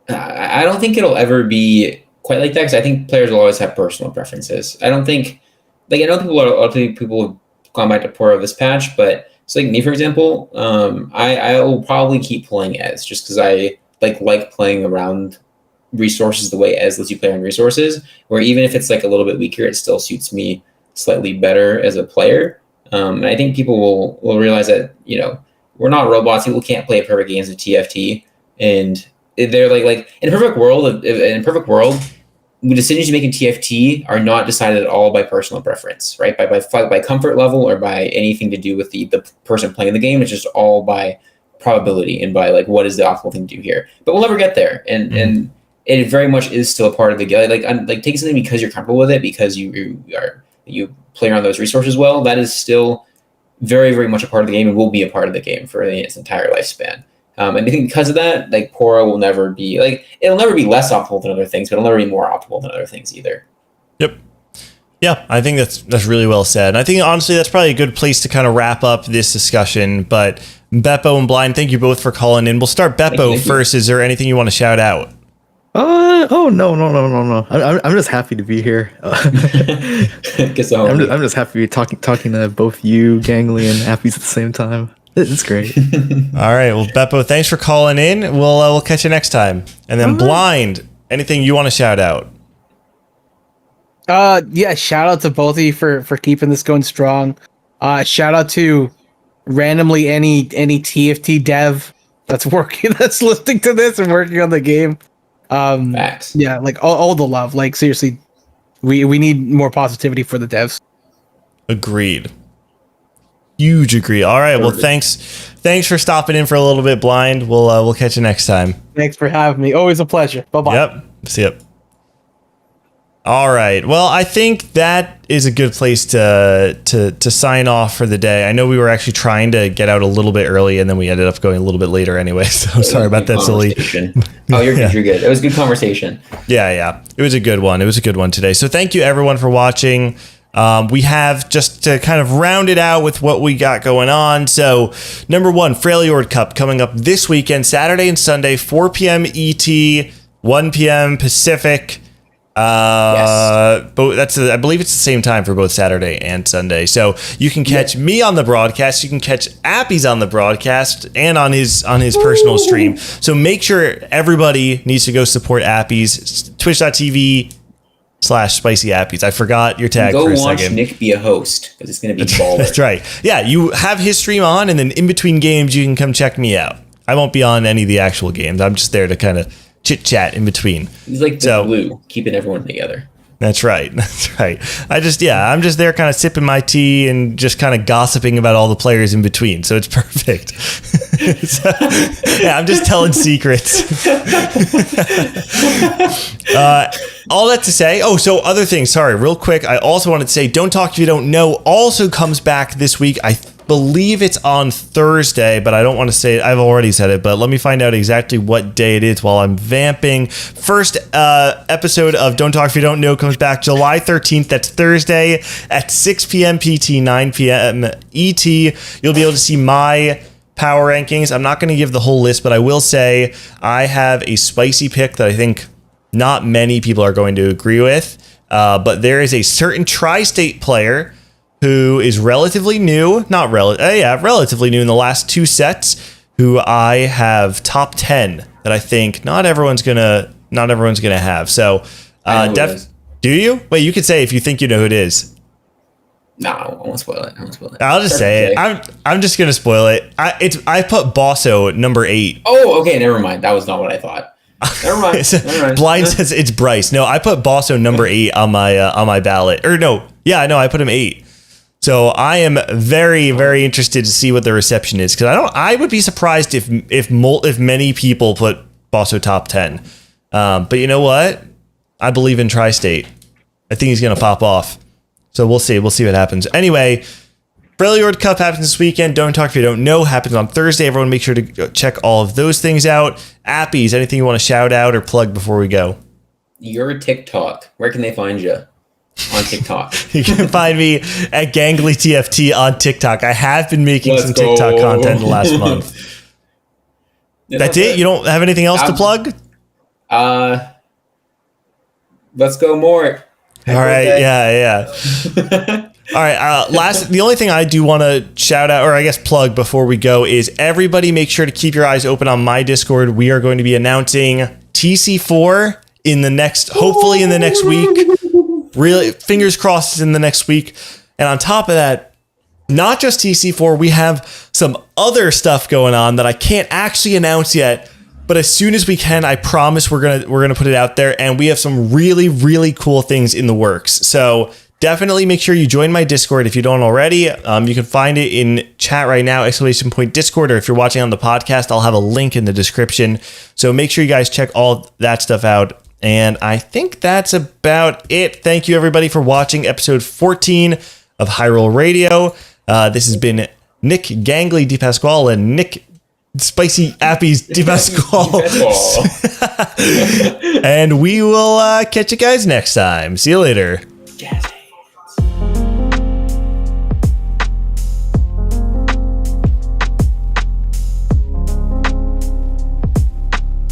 I don't think it'll ever be quite like that because I think players will always have personal preferences. I don't think, like, I know a lot of people have gone back to Poro this patch, but so like me, for example, I will probably keep playing Ez just because I like playing around resources the way Ez lets you play around resources, where even if it's like a little bit weaker, it still suits me slightly better as a player. And I think people will realize that, we're not robots. People can't play perfect games of TFT. And they're like in a perfect world, the decisions you make in TFT are not decided at all by personal preference, right? By comfort level or by anything to do with the person playing the game. It's just all by probability and by like, what is the optimal thing to do here? But we'll never get there. And it very much is still a part of the game. Like taking something because you're comfortable with it, because you play around those resources well, that is still very, very much a part of the game and will be a part of the game for its entire lifespan. And I think because of that, like Poro will never be it'll never be less optimal than other things, but it'll never be more optimal than other things either. Yep. Yeah, I think that's really well said. And I think honestly that's probably a good place to kind of wrap up this discussion. But Beppo and Blind, thank you both for calling in. We'll start Beppo first. Is there anything you want to shout out? Oh no. I'm just happy to be here. I'm just happy to be talking to both you, Gangly, and Appies at the same time. It's great. All right. Well, Beppo, thanks for calling in. We'll catch you next time. And then Blind, anything you want to shout out? Yeah, shout out to both of you for keeping this going strong. Shout out to randomly any TFT dev that's listening to this and working on the game. Facts. Yeah, like all the love. Like seriously, we need more positivity for the devs. Agreed. Huge agree. All right. Well, thanks for stopping in for a little bit, Blind. We'll catch you next time. Thanks for having me. Always a pleasure. Bye-bye. Yep. See ya. All right. Well, I think that is a good place to sign off for the day. I know we were actually trying to get out a little bit early, and then we ended up going a little bit later anyway. So sorry about that, Silly. Oh, you're good. It was a good conversation. Yeah. It was a good one. It was a good one today. So thank you everyone for watching. We have, just to kind of round it out with what we got going on. So number 1, Freljord Cup coming up this weekend, Saturday and Sunday, 4 p.m. ET, 1 p.m. Pacific. Yes. But I believe it's the same time for both Saturday and Sunday. So you can catch me on the broadcast. You can catch Appies on the broadcast and on his personal stream. So make sure everybody needs to go support Appies. Twitch.tv/SPICYAPPIES. I forgot your tag for a second. Go watch Nick be a host because it's going to be baller. That's right. Yeah, you have his stream on, and then in between games, you can come check me out. I won't be on any of the actual games. I'm just there to kind of chit chat in between. He's like the glue, keeping everyone together. That's right. That's right. I'm just there kind of sipping my tea and just kind of gossiping about all the players in between. So it's perfect. I'm just telling secrets. All that to say, so other things. Sorry, real quick. I also wanted to say, Don't Talk If You Don't Know also comes back this week. I believe it's on Thursday, but I don't want to say it. I've already said it, but let me find out exactly what day it is while I'm vamping. First episode of Don't Talk If You Don't Know comes back July 13th. That's Thursday at 6 p.m. PT, 9 p.m. ET. You'll be able to see my power rankings. I'm not going to give the whole list, but I will say I have a spicy pick that I think not many people are going to agree with. But there is a certain tri-state player who is relatively new, relatively new in the last 2 sets, who I have top 10 that I think not everyone's gonna have. So, do you? Wait, you could say if you think you know who it is. No, I won't spoil it. I'll just say it. I'm just gonna spoil it. I put Bosso number 8. Oh, okay, never mind. That was not what I thought. Never mind. Blind says it's Bryce. No, I put Bosso number 8 on my ballot. Or no, I put him 8. So I am very, very interested to see what the reception is, because I would be surprised if many people put Bosso top 10. But you know what? I believe in Tri-State. I think he's gonna pop off. So we'll see. We'll see what happens. Anyway, Freljord Cup happens this weekend. Don't Talk If You Don't Know happens on Thursday. Everyone make sure to check all of those things out. Appies, anything you want to shout out or plug before we go? Your TikTok. Where can they find you? On TikTok. You can find me at Gangly TFT on TikTok. I have been making some TikTok content the last month. That's it? You don't have anything else to plug? Let's go more. All right. Yeah. All right. The only thing I do want to shout out, or I guess plug before we go, is everybody make sure to keep your eyes open on my Discord. We are going to be announcing TC4 hopefully in the next week. Really, fingers crossed in the next week. And on top of that, not just TC4, we have some other stuff going on that I can't actually announce yet. But as soon as we can, I promise we're gonna put it out there. And we have some really, really cool things in the works. So definitely make sure you join my Discord if you don't already. You can find it in chat right now, !Discord, or if you're watching on the podcast, I'll have a link in the description. So make sure you guys check all that stuff out. And I think that's about it. Thank you, everybody, for watching episode 14 of High Roll Radio. This has been Nick Gangly DePasquale and Nick Spicy Appies DePasquale. And we will catch you guys next time. See you later.